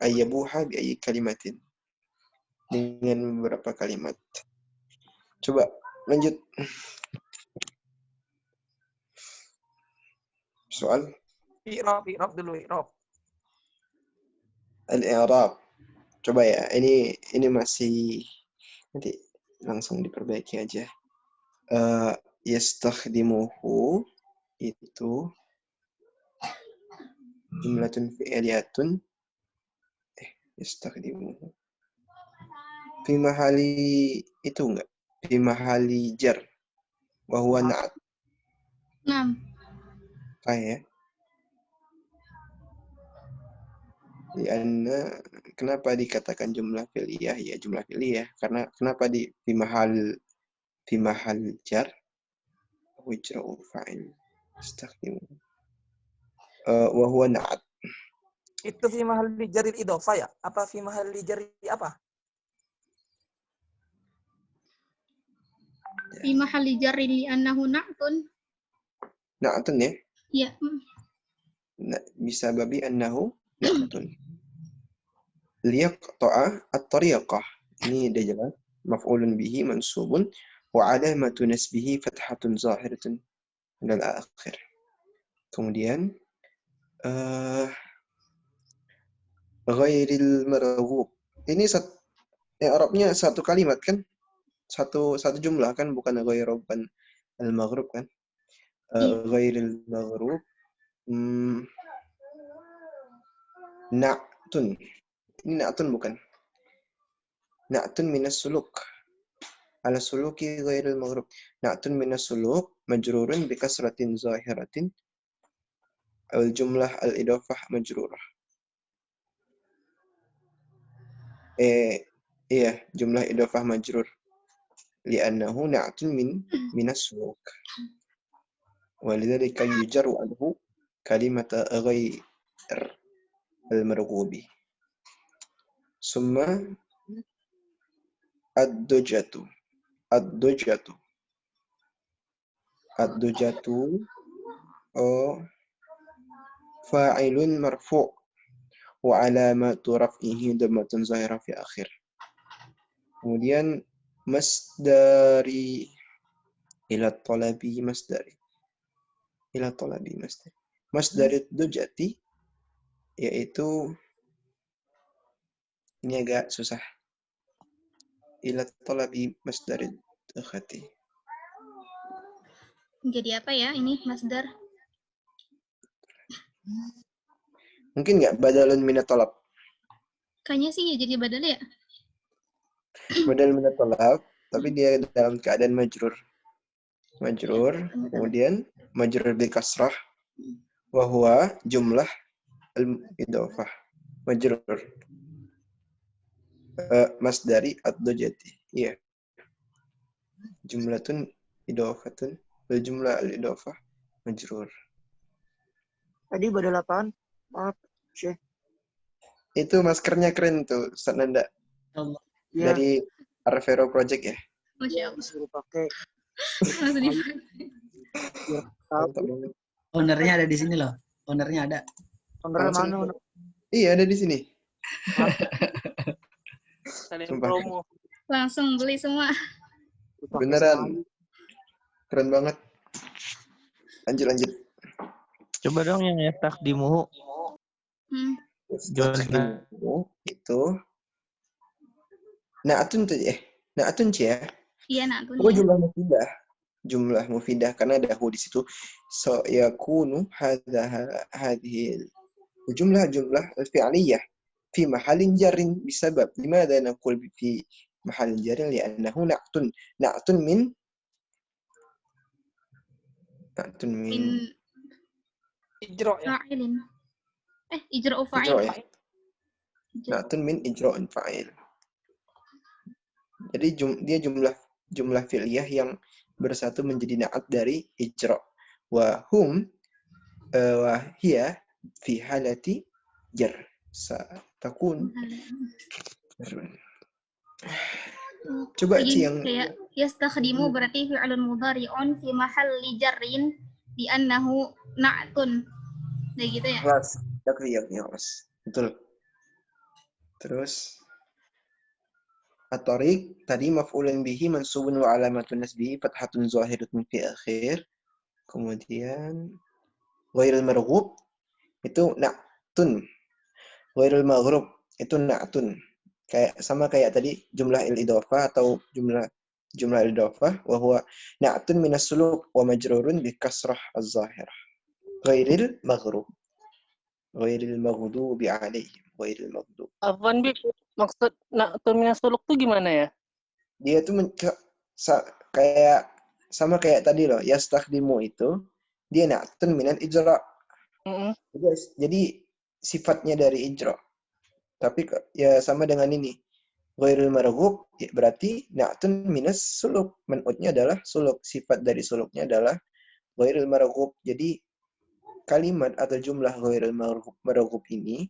Ayyabuha bi ayyi kalimatin. Dengan beberapa kalimat. Coba lanjut. Soal I'rab dulu, i'rab. al-i'rab. Coba ya, ini masih nanti langsung diperbaiki aja. Yastakhdimuhu itu jumlatun fi'liyatun yastakhdimuhu fi mahali itu enggak? Fi mahali jar wa huwa na'at. Nah, Ya. Lianna, kenapa dikatakan jumlah fi'liyah? Ya jumlah fi'liyah karena kenapa di fi mahal jar wajra'u fa'il istakhdimu wa huwa na'at. Itu fi mahal jaril idhofah ya? Apa fi mahal jaril apa? fi mahalli jarri li annahu na'tun. Na'atun ya? Ya. Bisa babi annahu na'atun. Liyaqta'a at-tariqah. Ini dia jelas. Maf'ulun bihi mansubun wa alamatu nasbihi fathatun zahiratun ilal akhir. Kemudian ghairil marghub. Ini Arabnya satu kalimat kan? Satu jumlah kan, bukan ghairuban al-maghrub kan? Ghairil maghrub na'tun. Ini na'tun bukan? Na'tun minas suluk. Ala suluki ghairil maghrub. Na'tun minas suluk majrurun bi kasratin zahiratin. Al jumlah al-idafah majrurah. Iya, jumlah idafah majrur. Li'annahu na'tun minas suluk. Walidhalika yujaru anhu kalimata ghair al-marghubi. Summa ad-dujatu. Ad-dujatu fa'ilun marfu' wa alamatu raf'ihi dhammatun zahirah fi akhir. Kemudian masdari ila talabi masdari. Masdari dujati yaitu ini agak susah. Ila talabi masdari dukhati. Jadi apa ya ini masdar? Mungkin nggak badalun minat talab? Kayaknya sih ya jadi badal ya. Badal minat talab, tapi dia dalam keadaan majrur. Kemudian majrur bi kasrah wa huwa jumlah al-idhofah majrur. Masdari ad-dujati. Iya. Jumlatun idhofatun wal jumlah al-idhofah majrur. Tadi badal apaan? Maaf, Syekh. Itu maskernya keren tuh, Ustaz Nanda. Ya. Dari Arvero Project ya. Masya Allah. Suruh pakai. Langsung dipakai. Ownernya ada di sini loh. Ownernya ada. Ownernya mana? Iya, ada di sini. Promo. Langsung beli semua. Beneran. Keren banget. Lanjut. Coba dong yang yastakhdimuhu. Itu na'atun tuh na'atun ya. Iya, na'tun. Oh, jumlah mufidah karena ada hu di situ. So yakunu hadhihi jumlah al-fi'liyah fi mahallin jarrin bisabab limadha naqul fi mahallin jarrin li'annahu na'tun min fa'ilin. Ijra'u fa'il. Na'tun min ijra'un fa'il. Jadi dia jumlah fi'liyah yang bersatu menjadi na'at dari ijra'. Wa hiya fi halati jar. Satakun. Coba Ci yang yastakhdimu berarti fi'lun mudhari'un fi mahalli jarrin bi annahu na'tun. Kayak gitu ya? Kelas. Betul. Terus at-tariq tadi maf'ulun bihi mansubun wa alamatun nasbihi fathatun zahiratun fi akhir. Kemudian Ghairil marghub itu na'tun. Ghairil maghrub itu na'tun. Sama kayak tadi jumlah al-idhofah atau jumlah al-idhofah wa huwa na'tun minas suluk wa majrurun bi kasrah az-zahirah. Ghairil maghrub. Ghairil maghdubi alaihim. Ghairil maghdub. Afwan, Bik. Maksud na'tun minas suluk tuh gimana ya? Dia tuh kayak sama kayak tadi loh, yastakhdimu itu dia na'tun minal ijra. Jadi sifatnya dari ijra. Tapi ya sama dengan ini. Ghairul marghub ya berarti na'tun minas suluk. Man'utnya adalah suluk. Sifat dari suluknya adalah ghairul marghub. Jadi kalimat atau jumlah ghairul marghub ini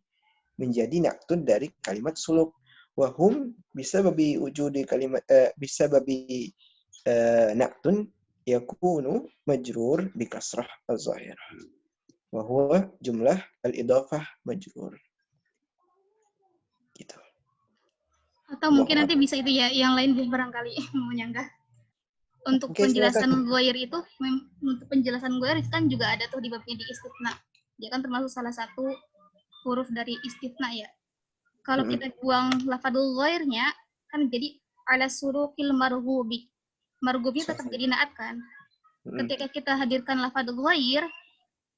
menjadi na'tun dari kalimat suluk. Wahum bisa babi wujudi kalimat bisa babi na'tun yakunu majrur bi kasrah az-zahirah. Wa huwa jumlah al-idhafah majrur. Gitu. Atau mungkin nanti bisa itu ya, yang lain barangkali mau nyanggah. Untuk penjelasan ghair itu, untuk penjelasan ghair itu kan juga ada tuh di babnya di istitsna. Dia kan termasuk salah satu huruf dari istitsna ya. Kalau kita buang lafadzul ghairnya, kan jadi ala surukil marghubi. Marghubnya tetap jadi naat kan. Ketika kita hadirkan lafadzul ghair,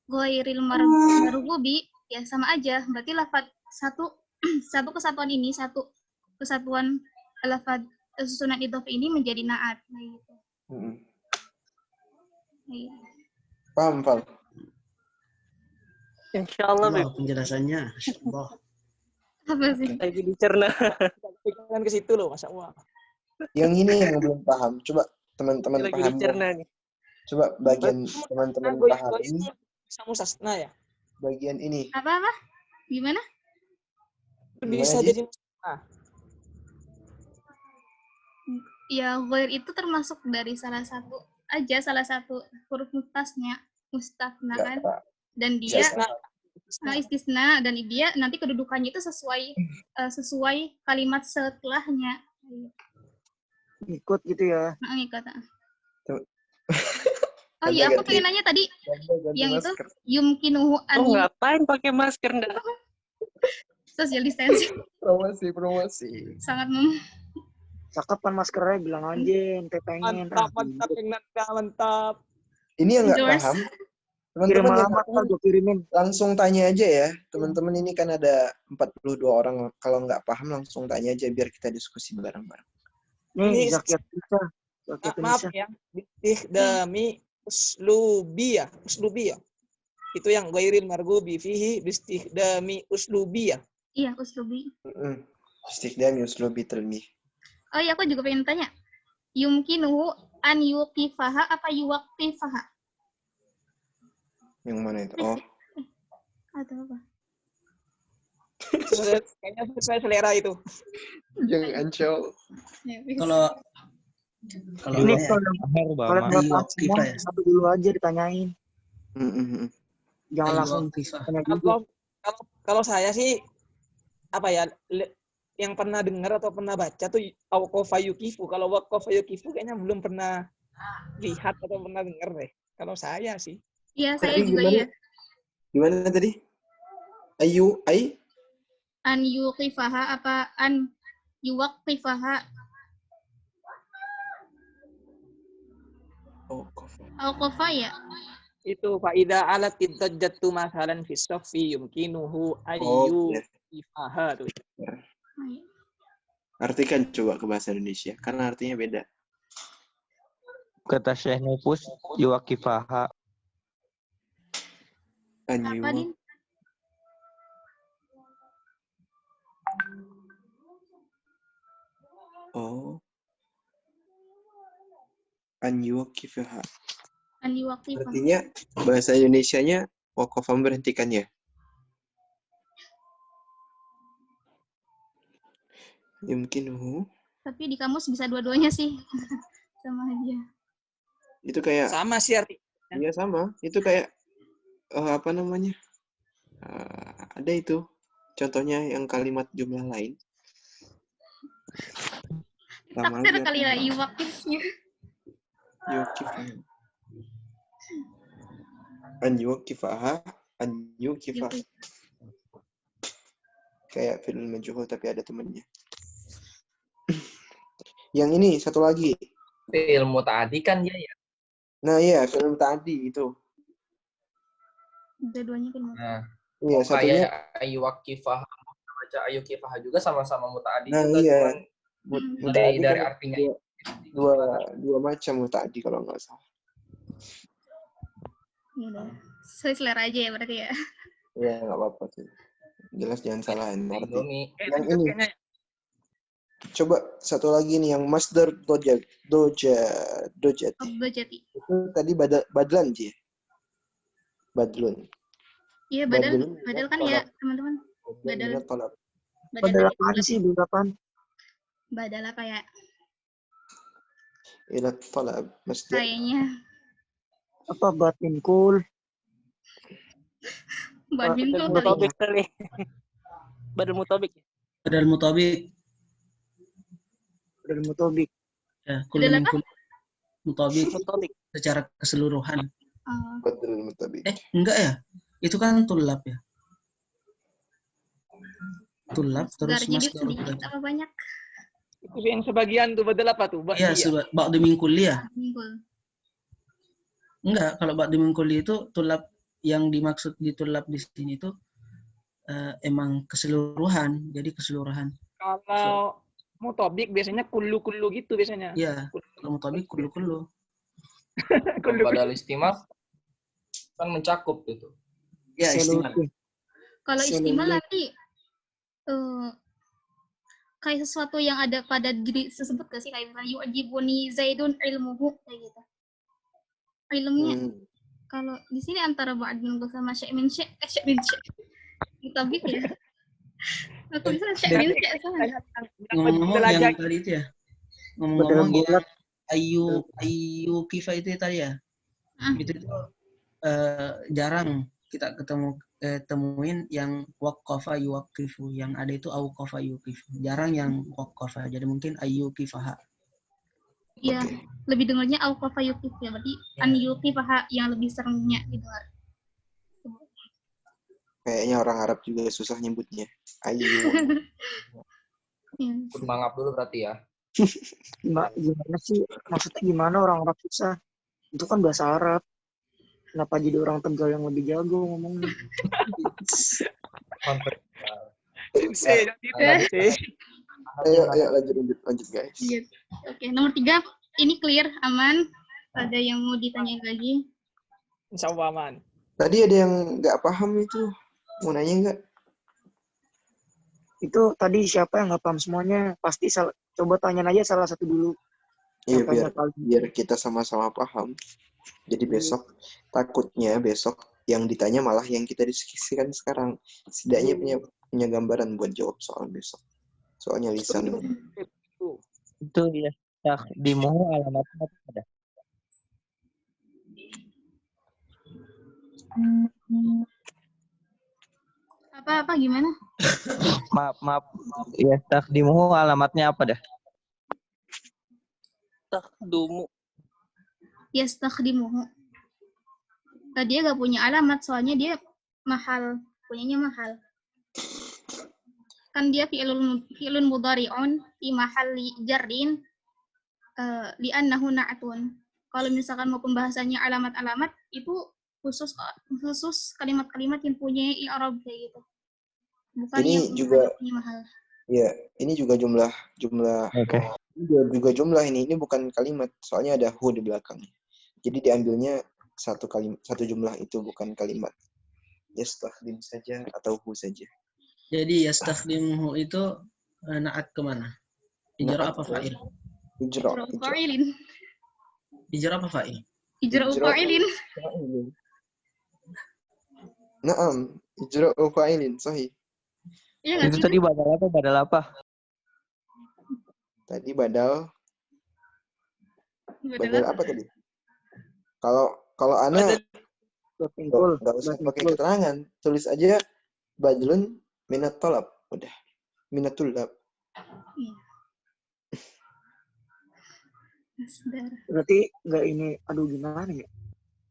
ghairil marghubi, ya sama aja. Berarti lafadz satu kesatuan ini, satu kesatuan lafadz susunan idhofah ini menjadi naat. Nah, gitu. Paham. Insyaallah, Bik. Penjelasannya. Insyaallah. Apa sih? Lagi dicerna. Pikiran ke situ loh, Masya Allah. Yang ini yang belum paham. Coba teman-teman paham. Coba bagian teman-teman paham ini. Sama sasna ya? Bagian ini. Apa? Gimana? Bisa jadi Ya, ghair itu termasuk dari salah satu huruf mustafna kan. Dan dia istisna, dan dia nanti kedudukannya itu sesuai kalimat setelahnya. Ikut gitu ya. Ngikut. Oh iya, aku pengen nanya tadi yang itu yumkinuhu an. Ngapain pakai masker ndak? Social distancing. Promosi. Sangat Cakep kan maskernya, bilang aja ente pengen. Mantap. Ini yang nggak paham. Teman-teman yang kirimin. Langsung tanya aja ya. Teman-teman ini kan ada 42 orang. Kalau nggak paham langsung tanya aja biar kita diskusi bareng-bareng. Nih, Zakiat bisa. Maaf ya. Bistikhdami uslubi ya. Itu yang ghairil marghubi fihi bistikhdami uslubi ya. Iya, uslubi. Istikhdami uslubi talmih. Oh iya, aku juga pengen tanya. Yumkinuhu an yuqifaha apa yuwaqifaha? Yang mana itu? Oh. Atau apa? Kayaknya sesuai selera itu. Yang ancol. Kalau ini kalau kita ya. Satu dulu aja ditanyain. Jangan langsung tanya dulu. Kalau saya sih apa ya, yang pernah dengar atau pernah baca tuh waqafa yuqifu. Kalau waqafa yuqifu kayaknya belum pernah lihat atau pernah dengar deh. Kalau saya sih. Iya, saya juga ya. Gimana tadi? An yuqifaha apa an yuwaqifaha? Awqafa ya? Itu faida alat idajjatu masalan fi saffi yumkinuhu ayyu ifaha tuh. Artikan coba ke bahasa Indonesia karena artinya beda. Kata Syekh Nufus yuwaqifaha. Apa, Din? Oh. An yuwaqifaha. Artinya bahasa Indonesianya waqafa memberhentikannya. Yumkinuhu. Tapi di kamus bisa dua-duanya sih. Sama aja. Itu kayak sama sih artinya. Iya sama. Itu kayak apa namanya? Ada itu. Contohnya yang kalimat jumlah lain. Takdir kali ya yuwaqifnya. Yuwaqif. An yukifaha, an yukifah. Kayak fi'il majhul tapi ada temannya. Yang ini satu lagi. Fi'il muta'addi kan dia ya. Nah iya, fi'il tadi itu. Dua-duanya kan. Nah, Iya, satunya kayak ayyuwakifah, baca ayyukifah juga sama-sama muta'addi nah juga, iya. cuman Muta'addi dari kan artinya dua macam muta'addi kalau nggak salah. Udah. Sesuai selera aja ya berarti ya. Iya, nggak apa-apa tuh. Jelas jangan salahin arti. Indomie. Yang ini. Coba satu lagi nih yang masdar dojati. Dojati. Itu tadi badlan Ji. Badlun. Iya, badal kan ya, teman-teman. Badal. Badal apaan sih, badal apaan? Badal apa ya? Ila talab masdar. Kayaknya. Apa batin kul? Badmin kul Mutabik kali. Badal mutabik. Badal mutabik. Badal mutabik. Ya, kullu min kulli mutabik secara keseluruhan. Badal mutabik. Enggak ya? Itu kan tulab ya. Tulab terus masdar. Sedikit apa banyak? Itu yang sebagian tuh badal apa tuh? Iya, ba'du min kulli ya. Mingkul. Enggak, kalau ba'du min kulli itu tulab yang dimaksud di tulab di sini itu emang keseluruhan, jadi keseluruhan. Kalau mutabik biasanya kullu gitu biasanya. Iya, kalau mutabik kullu. Badal istimal kan mencakup gitu. Ya, istimal. Kalau istimal nanti kayak sesuatu yang ada pada diri tersebut gak sih, kayak misalnya yu'jibuni Zaidun ilmuhu kayak gitu. Ilmunya kalau di sini antara ba'd minqul sama syai' min syai'. Mutabik ya. Aku bisa syai' min syai' sama. Ngomong-ngomong yang tadi itu ya. Ngomong-ngomong yang ayu kifa itu tadi ya. Itu jarang kita temuin yang waqafa yuwaqifu, yang ada itu auqafa yuqifu. Jarang yang waqafa. Jadi mungkin ayu kifaha. Iya, lebih dengarnya auqafa yuqif ya, berarti an yuqifaha yang lebih seringnya didengar. Kayaknya orang Arab juga susah nyebutnya. Ayu. Mangap dulu berarti ya. Gimana sih? Maksudnya gimana orang Arab susah? Itu kan bahasa Arab. Kenapa jadi orang Tegal yang lebih jago ngomongnya? Ayo lanjut guys. Oke, nomor 3 ini clear, aman. Ada yang mau ditanyain lagi? Insya Allah aman. Tadi ada yang nggak paham itu, mau nanya nggak? Itu tadi siapa yang nggak paham semuanya? Pasti coba tanya aja salah satu dulu. Iya, biar kita sama-sama paham. Jadi takutnya besok yang ditanya malah yang kita diskusikan sekarang. Setidaknya punya gambaran buat jawab soal besok. Soalnya lisan. Itu ya. Taqdimuhu alamatnya apa? Apa gimana? Maaf. Ya, taqdimuhu alamatnya apa dah? Taqdumu. Yastakhdimuhu. Dia gak punya alamat, soalnya dia mahal. Punyanya mahal. Kan dia fi'lun mudhari'un fi mahalli jarrin li'annahu na'tun. Kalau misalkan mau pembahasannya alamat-alamat, itu khusus kalimat-kalimat yang punya i'rab kayak gitu. Bukan ini yang juga punya mahal. Ya, ini juga jumlah juga jumlah ini bukan kalimat, soalnya ada hu di belakangnya. Jadi diambilnya satu jumlah itu, bukan kalimat. Yastakhdim saja atau hu saja. Jadi yastakhdimuhu itu na'at kemana? Ijra apa fa'il? Ijra. Fa'ilin. Ijra apa fa'il? Ijra fa'ilin. Naam, ijra fa'ilin, sahih. Iya, itu tadi badal apa? Tadi badal apa tadi? Kalau ana nggak usah pakai keterangan, tulis aja badlun minat talab, udah minatul lab. Berarti nggak ini, aduh gimana ya?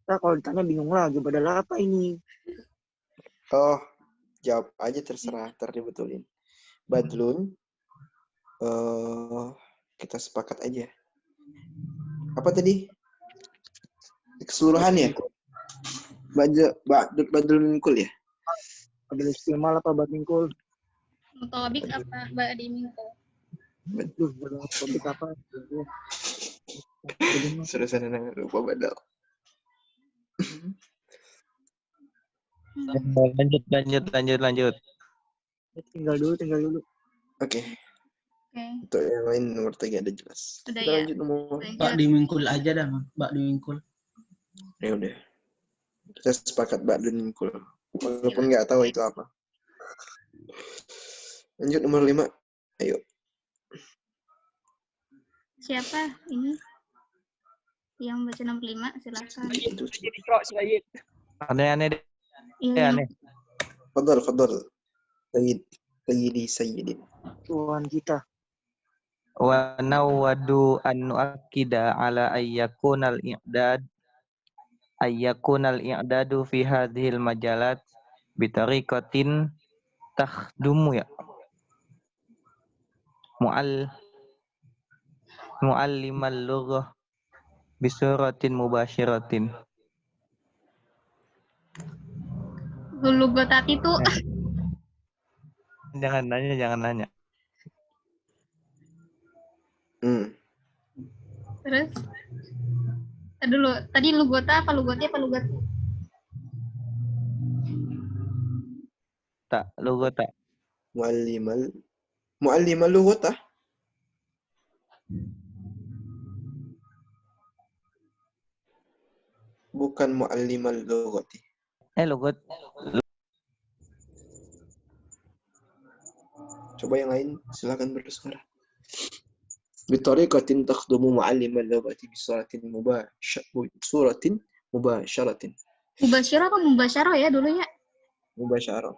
Nah, kalau ditanya bingung lagi, badal apa ini? Oh, jawab aja terserah, ntar dibetulin. Badlun, kita sepakat aja. Apa tadi? Keseluruhan ya? Badlun mingkul ya? Badal istimal apa bad mingkul? Mutawabik apa ba'di mingkul? Aduh, badal topik apa? Seriusan nang lupa badal. Lanjut. Tinggal dulu. Oke. Oke. Untuk yang lain nomor 3 ada jelas. Udah Kita ya. lanjut nomor. Bak dimingkul aja dah, Bak dimingkul. Ya udah. Kita sepakat bak dimingkul. Walaupun nggak tahu itu apa. Lanjut nomor 5. Ayo. Siapa ini? Yang baca 65, silakan. Jadi kok Sayyid. Aneh-aneh deh. Iya. Aneh. Fadal. Sayyidin. Tuhan kita. Wa nawadu an nu'akkida ala ayyakunal i'dadu fi hadhil majalat bitariqatin takhdumu ya muallimal lughah bisuratin mubashiratin. Dulu gue tadi tuh. Jangan nanya. Terus? Dulu, tadi lugota apa lugot? Tak, lugota. Muallimal lugota. Bukan muallimal lugoti. Lugot. Coba yang lain, silakan bersuara. Bitariqatin takhdumu muallimal lugati bisuratin mubasharatin. Mubasyarah apa mubasyarah ya dulu ya? Mubasyarah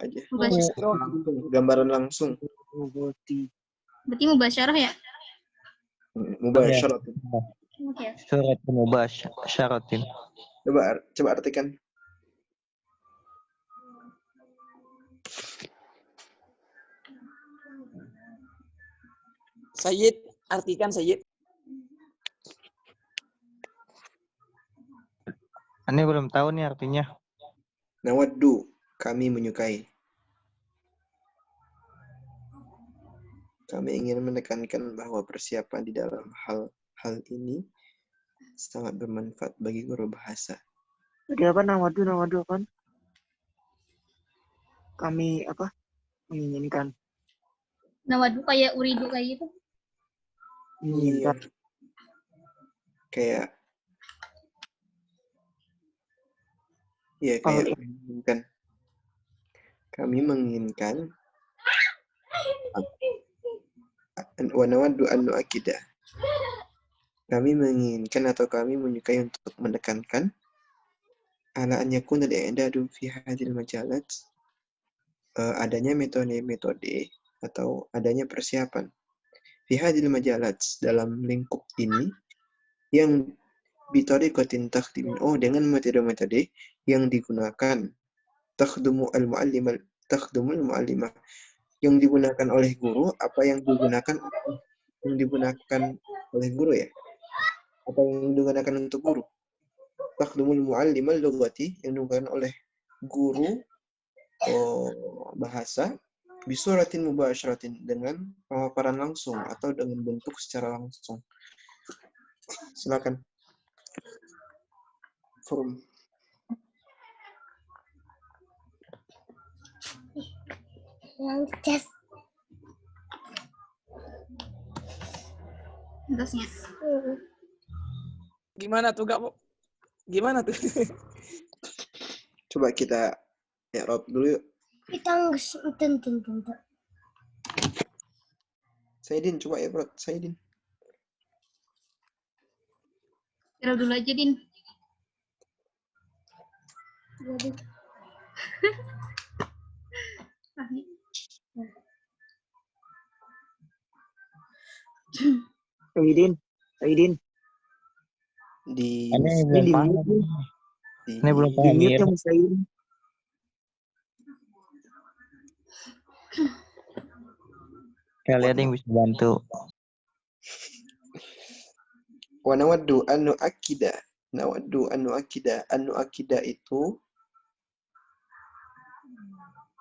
aja. Mubasyarah. Gambaran langsung. Berarti mubasyarah ya? Mubasyaratin. Oke. Surat mubasyaratin. Coba artikan. Sayyid, artikan Sayyid. Ini belum tahu nih artinya. Nawaddu, kami menyukai. Kami ingin menekankan bahwa persiapan di dalam hal ini sangat bermanfaat bagi guru bahasa. Jadi apa nawadu kan? Kami apa? Menginginkan. Nawadu kayak uridu kayak gitu. Iya. Kayak menginginkan. Kami menginginkan wa nawaddu an nu'akkida. Kami menginginkan atau kami menyukai untuk menekankan ala an yakuna al-i'dadu fi hadhil majalat, adanya metode atau adanya persiapan fi hadhil majalat dalam lingkup ini yang bitariqatin takhdim dengan metode-metode yang digunakan takhdumul muallimah yang digunakan oleh guru, apa yang digunakan oleh guru ya? Apa yang digunakan untuk guru? Takhdumul muallimal lughati yang digunakan oleh guru bahasa bisuratin mubasyaratin dengan pemaparan langsung atau dengan bentuk secara langsung. Silakan. Forum. Terusnya. Gimana tuh, Kak? Gimana tuh? Coba kita i'rab dulu yuk. Saidin, coba i'rab. Saidin. I'rab dulu aja, Din. Saidin. Di Ini Ini di belum paham. mute nih. Ini belum Di paham mute ya. ya Mas Said. Kalian yang bisa bantu. wa nawaddu an nu'akkida. Nawaddu an nu'akkida. An nu'akkida itu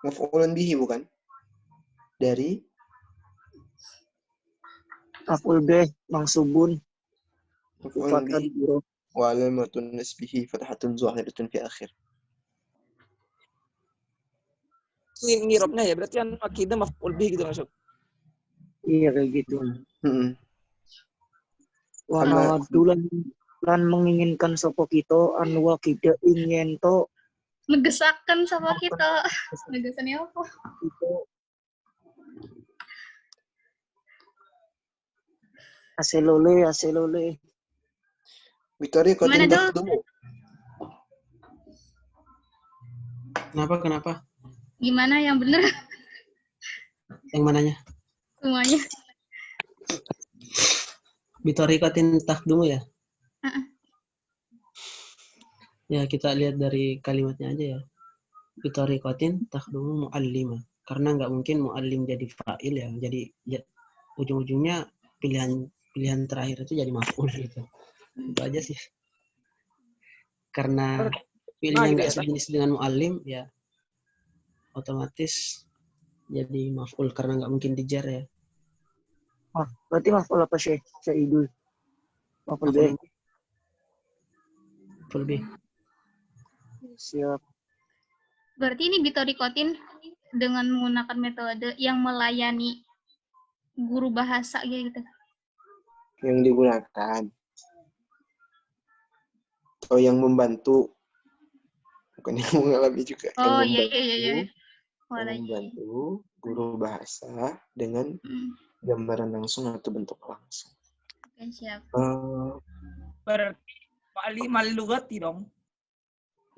maf'ulun bihi bukan? Dari Maf'ul bih mansubun maf'ulun sifatkan bihi huruf. wa alamatun nasbihi fathatun zahiratun fi akhir. Ngirapnya ya berarti kan akidah maf'ul bih gitu maksud. Iya kayak gitu. Wa Sama nawaddu lan menginginkan sapa kita an waqida ingin to Ngegesakan sama kita. Ngegesannya apa? itu aselole. Victoria kau Gimana, tindak Dul? dulu. Kenapa? Gimana yang bener? Yang mananya? Semuanya. Bitorikotin takdumu ya? Ya, kita lihat dari kalimatnya aja ya. Bitorikotin takdumu mu'allima. Karena nggak mungkin mu'allim jadi fa'il ya. Jadi ya, ujung-ujungnya pilihan terakhir itu jadi maf'ul gitu. Itu aja sih. Karena fi'ilnya nggak sejenis dengan mu'allim ya otomatis jadi maf'ul karena nggak mungkin dijar ya. Berarti maf'ul apa Syekh? Syahidul. Maf'ul bih. Maf'ul bih. Siap. Berarti ini bitorikotin dengan menggunakan metode yang melayani guru bahasa gitu. Yang digunakan. Atau yang membantu. Bukan yang mengalami juga. Oh yang iya. Yang membantu guru bahasa dengan gambaran langsung atau bentuk langsung. Oke, siap. Berarti mu'allimah lugati dong.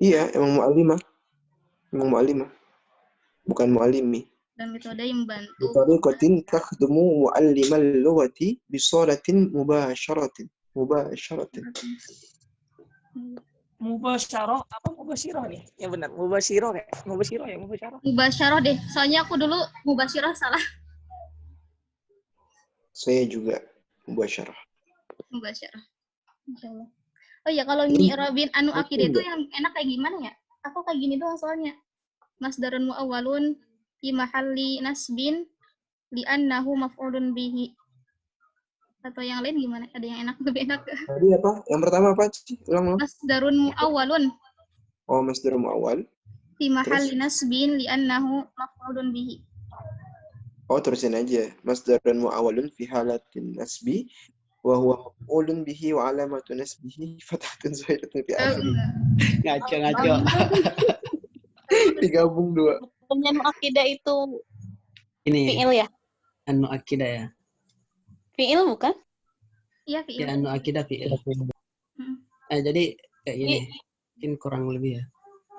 Iya, emang mu'allimah. Bukan mu'allimi. Dan metode yang membantu. Bitariqatin takhdumu mu'allimal lughati bisalatin mubasharatin. Mubasyarah apa mubasyirah nih? Ya benar, mubasyirah kayak mubasyirah ya mubasyarah. Mubasyarah deh. Soalnya aku dulu mubasyirah salah. Saya juga mubasyarah. Mubasyarah. Insyaallah. Oh ya, kalau nyi'rabin anu akidah itu yang enak kayak gimana ya? Aku kayak gini doang soalnya. Masdarun muawwalun fi mahalli nasbin li'annahu maf'ulun bihi. Atau yang lain gimana? Ada yang enak, lebih enak. Tadi apa? Yang pertama apa? Ulang. Masdarun muawwalun. Oh, masdarun muawwal. Fi mahalli nasbin li'annahu maf'ulun bihi. Oh, terusin aja. Masdarun muawwalun fi halatin nasbi wa huwa maf'ulun bihi wa alamatu nasbihi fathatun zahiratun fi akhirih. Ngaco. Digabung dua. Anu akidah itu Ini fi'il ya? Anu akidah ya. Fi'il bukan? Iya, fi'il. Ya, anu akidah fi'il. Jadi kayak gini. Mungkin kurang lebih ya.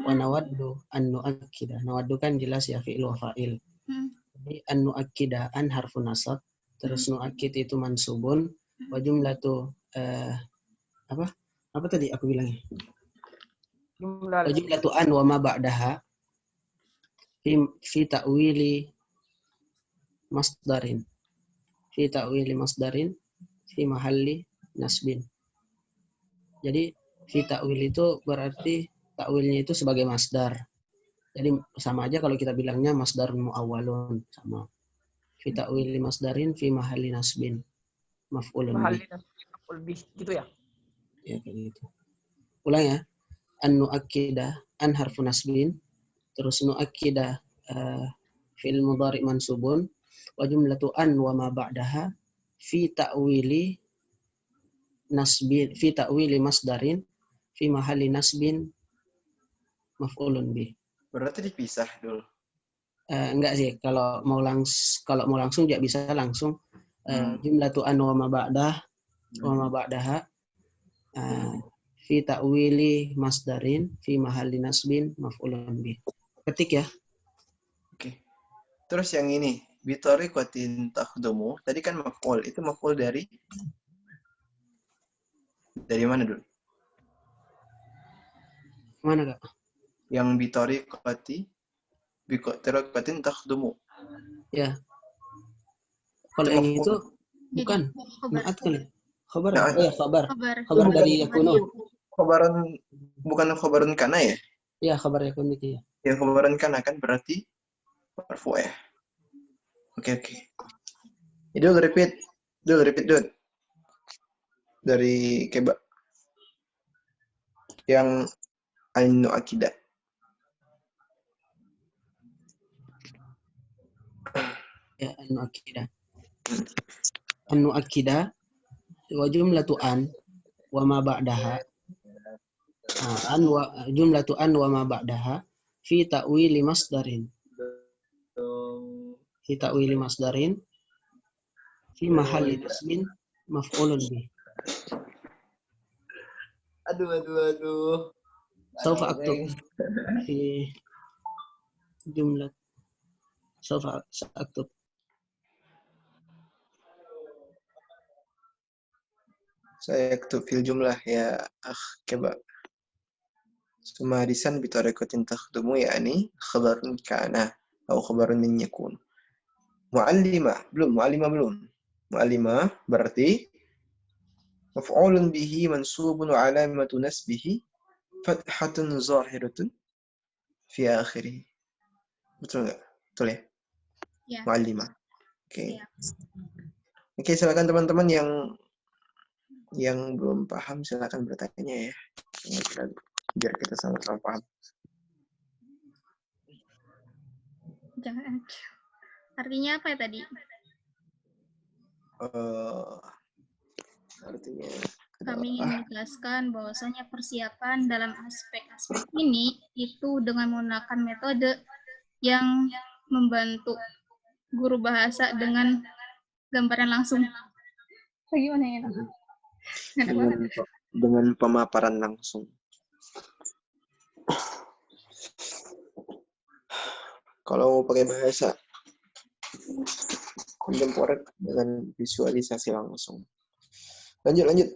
Wa nawaddu anu akidah. Nawaddu kan jelas ya fi'il wa fa'il. Jadi anu akidah an harfu nasab. Terus nu'akid itu mansubun. Wa jumlatu apa tadi aku bilangnya? Wa jumlatu an wa ma ba'daha fi ta'wili masdarin. Fi ta'wili masdarin fi mahalli nasbin. Jadi fi ta'wil itu berarti ta'wilnya itu sebagai masdar. Jadi sama aja kalau kita bilangnya masdarun muawwalun sama. Fi ta'wili masdarin fi mahalli nasbin. Maf'ulun bih. Maf'ul bih gitu ya. Ya kayak gitu. Ulang ya. An nu'akkidah an harfu nasbin terus nu'akkidah fi'il mudhari' mansubun wa jumlatu an wa ma ba'daha fi ta'wili nasbin fi ta'wili masdarin fi mahalli nasbin maf'ulun bih. Berarti dipisah dulu. Enggak sih, kalau mau langsung juga bisa langsung jumlatu an wa ma ba'daha fi ta'wili masdarin fi mahalli nasbin maf'ulun bih. Ketik ya. Oke. Terus yang ini, bitariqatin takhdumu, tadi kan maf'ul. Itu maf'ul dari mana dulu? Mana Kak? Yang bitariqatin takhdumu. Ya. Kalau yang itu bukan naat kali. Khabar. Naat. Oh ya, khabar. Khabar Dari yakunu. Bukan khabaran kana ya? Ya, khabar yakun itu ya. Yang khabaran kana kan berarti marfu ya. Oke. Idul repeat. Dul. Dari Keba. Yang Ainu Akidah. Ya, anu akidah wa jumlatu an wa ma ba'daha. Jumlatu an wa ma ba'daha fi ta'wili masdarin. Fi mahalli ismin maf'ulun bih. Aduh. Saufa aktub fi jumlah. Saufa aktub. Saya aktub fil jumlah ya Keba. Sumadisan bitariqatin takhdumu yakni khabarun kana atau khabarun min yakun. Muallimah belum. Muallimah berarti maf'ulun bihi mansubun wa alamatu nasbihi fathatun zahiratun fi akhirih. Betul enggak? Betul ya? Ya. Muallimah. Oke, silakan teman-teman yang belum paham silakan bertanya ya. Biar kita sama-sama paham. Jangan. Artinya apa ya tadi? Artinya kami ingin menjelaskan bahwasanya persiapan dalam aspek-aspek ini itu dengan menggunakan metode yang membantu guru bahasa dengan gambaran langsung. Bagaimana ya? Dengan pemaparan langsung. Kalau mau pakai bahasa kontemporer dengan visualisasi langsung. Lanjut.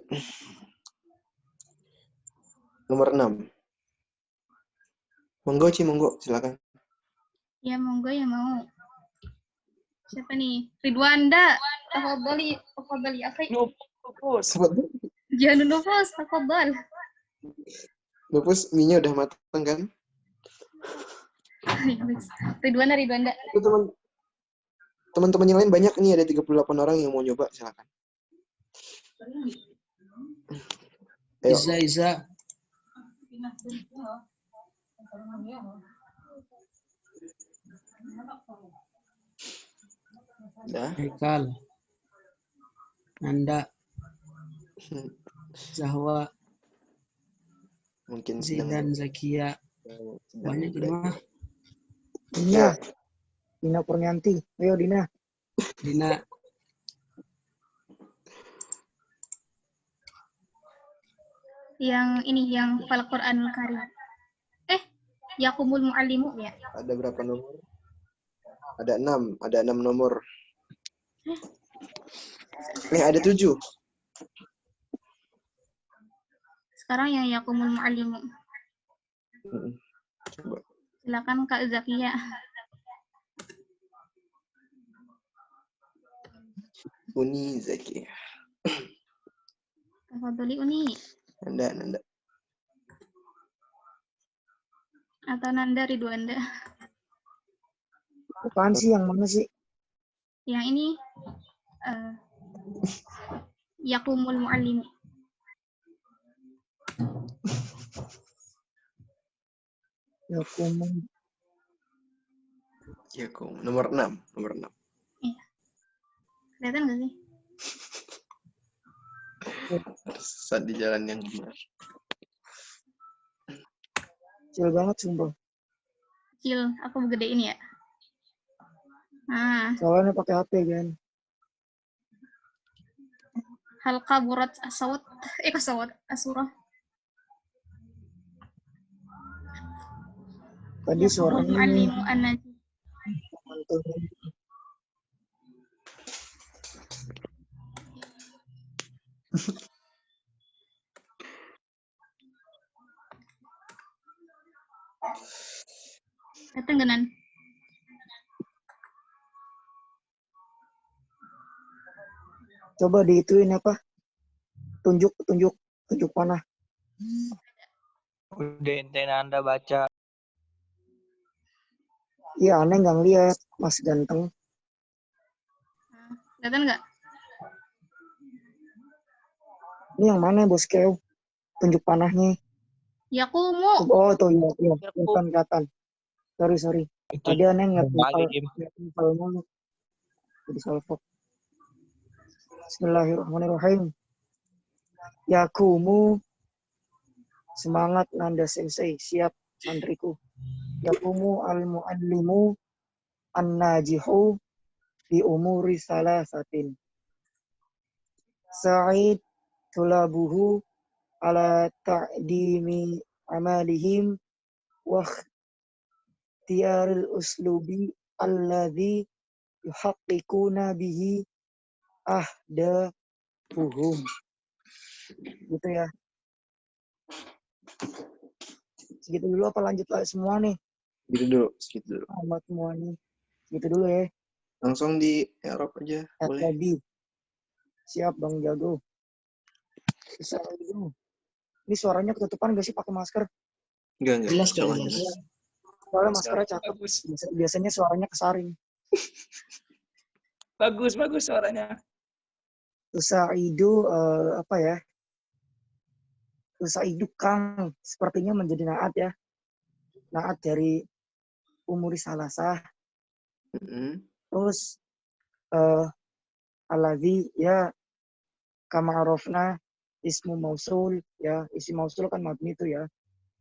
Nomor 6. Monggo, silakan. Ya, monggo ya mau. Siapa nih? Ridwanda. Tafadhali akhi. Nufus. Jangan Nufus, tafadhal. Nufus, minyak udah matang kan? Ridwanda. Itu teman-teman yang lain banyak nih, ada 38 orang yang mau nyoba, silakan. Ayo. Iza. Dah. Haikal. Nanda. Zahwa. Mungkin Zidan, Zakia. Banyak ini mah. Dina Purnianti. Ayo Dina. Yang ini yang Fal Qur'anul Karim. Yakumul Muallimu ya. Ada berapa nomor? Ada 6 nomor. Ada 7. Sekarang yang Yakumul Muallimu. Coba. Silakan Kak Zakia. Uni Zakia. Tafadhali Uni. Nanda. Atau Nanda Ridwanda. Apaan sih? Yang mana sih? Yang ini Yakumul Muallim. Yakum. Nomor 6. Iya. Kelihatan nggak sih? Sesat di jalan yang benar. Kecil banget sumpah. Kecil, aku gedein ya. Nah. Soalnya pakai HP kan. Hal kaburat asawat asurah. Tadi suaranya Muallimu an-najm. Datang Genan. Coba diituin apa? Tunjuk panah. Udah ente Anda baca. Iya, aneh nggak ngeliat, Mas ganteng. Kelihatan nggak? Ini yang mana Bos Keo? Tunjuk panahnya. Yakumu. Oh, tuh iya. Kelihatan. Sorry. Tadi aneh nggak nipal jadi salfok. Bismillahirrahmanirrahim. Yakumu, semangat Nanda Sensei, siap santriku. Yakumu al-muallimu an-najihu bi umuri salasatin. Sa'id tulabuhu ala ta'dimi amalihim wa ikhtiyaril uslubi alladhi yuhaqqiquna bihi ahdafuhum. Gitu ya. Segitu dulu apa lanjut lagi semua nih? Segitu dulu. Amat semua nih. Segitu dulu ya. Langsung di Eropa aja, boleh. Tadi. Siap Bang Jago. Bisa dulu. Ini suaranya ketutupan gak sih pakai masker? Enggak. Jelas. Soalnya maskernya cakep. Biasanya suaranya kesaring. Bagus suaranya. Tusaidu apa ya? Tusaidu Kang sepertinya menjadi naat ya. Naat dari umuri salasah. Terus alladzi ya kama arafna ismu mausul ya. Isim mausul kan mabni itu ya.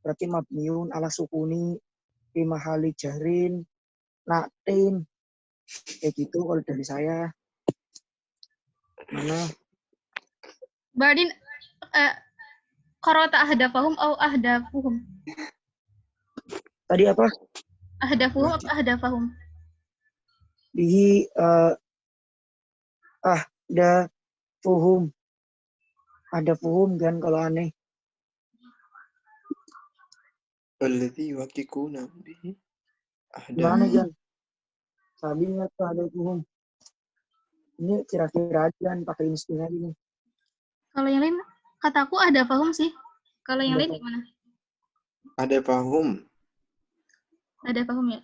Berarti mabniun ala sukuni fi mahali jahrin na'tin. Kayak gitu kalau dari saya. Mana? Badin qara'ta ahdafahum au ahdafuhum? Tadi apa? Ahdafuhum atau ahdafahum? Bihi ahdafuhum. Ahdafuhum kan kalau aneh. Alladzi yuhaqqiquna bihi Gimana ahdafuhum. Jan? Sabinya tuh ahdafuhum. Ini kira-kira aja pakai insting aja nih. Kalau yang lain kataku ahdafahum sih. Kalau yang lain gimana? Ahdafuhum. Ahdafahum ya.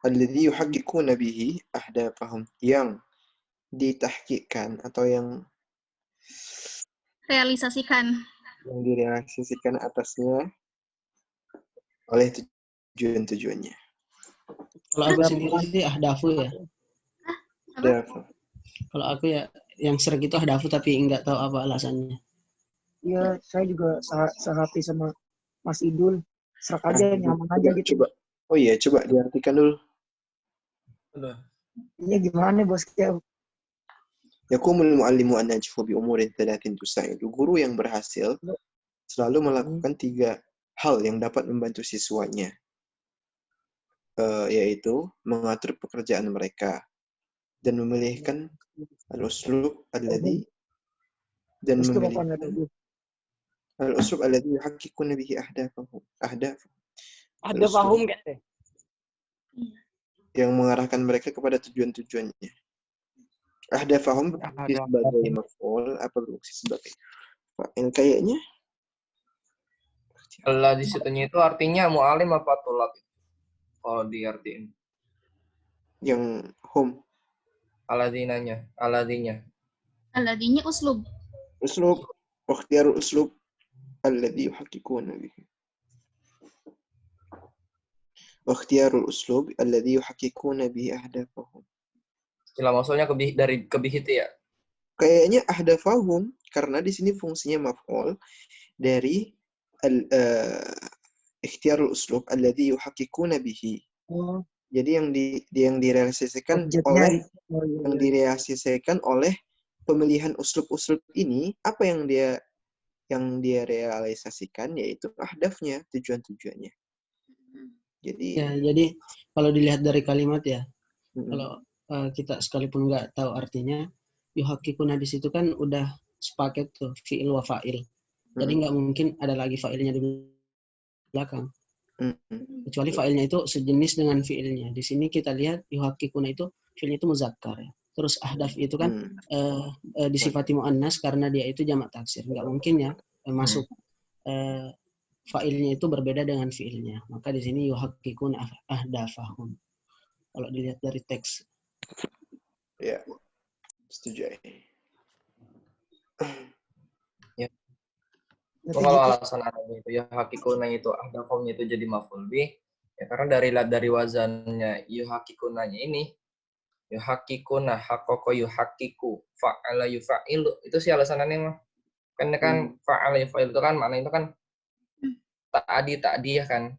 Alladzi yuhaqqiquna bihi ahdafahum, yang ditahqiqkan atau yang Realisasikan. Yang direalisasikan atasnya oleh tujuan-tujuannya. Kalau aku sendiri sih ahdafu ya. Ahdafu. Kalau aku ya yang sering itu ahdafu tapi nggak tahu apa alasannya. Iya, saya juga sehati sama Mas Idul. Serak aja, nyaman aja gitu. Coba diartikan dulu. Ini gimana Bos Keo? Yakumul muallimu an-najhu bi umurin thalathin tusaidu. Guru yang berhasil selalu melakukan 3 hal yang dapat membantu siswanya. Yaitu mengatur pekerjaan mereka dan memilihkan al-uslub alladhi dan memilihkan al-uslub alladhi yuhaqqiquna bihi ahdafahum. Ahdafahum kan? Yang mengarahkan mereka kepada tujuan-tujuannya. Ahdafahum berfungsi sebagai maf'ul apa berfungsi sebagai fa'il kayaknya. Allah di situnya itu artinya mu'alim apa tulab? Kalau diartiin. Yang hum. Aladinya. Aladinya uslub. Uslub. Wakhtiyarul uslub alladhi yuhaqqiquna bihi. Wakhtiyarul uslub alladhi yuhaqqiquna bihi ahdafahum. Istilah maksudnya dari kebih itu ya? Kayaknya ahdafahum karena di sini fungsinya maf'ul dari ikhtiyarul uslub alladhi yuhaqqiquna bihi. Jadi yang direalisasikan oleh pemilihan uslub-uslub ini, apa yang dia realisasikan yaitu ahdafnya, tujuan-tujuannya. Jadi kalau dilihat dari kalimat ya, kalau kita sekalipun nggak tahu artinya, yuhaqqiquna di situ kan udah sepaket tuh fi'il wa fa'il. Jadi nggak mungkin ada lagi fa'ilnya di belakang. Kecuali fa'ilnya itu sejenis dengan fi'ilnya. Di sini kita lihat yuhaqqiquna itu fi'ilnya itu muzakkar ya. Terus ahdaf itu kan disifati muannas karena dia itu jamak taksir. Enggak mungkin ya masuk fa'ilnya itu berbeda dengan fi'ilnya. Maka di sini yuhaqqiquna ahdafahum. Kalau dilihat dari teks. Ya. Setuju. Ya. Kalau alasan Arabnya itu yuhaqqiquna itu ahdafahum itu jadi maf'ul bih, ya karena dari wazannya yuhaqqiqunanya ini yuhaqqiquna haqqaqa yuhaqqiqu fa'ala yufa'ilu itu sih alasannya mah. Kan fa'ala yufa'ilu itu kan makna itu kan ta'diyah kan.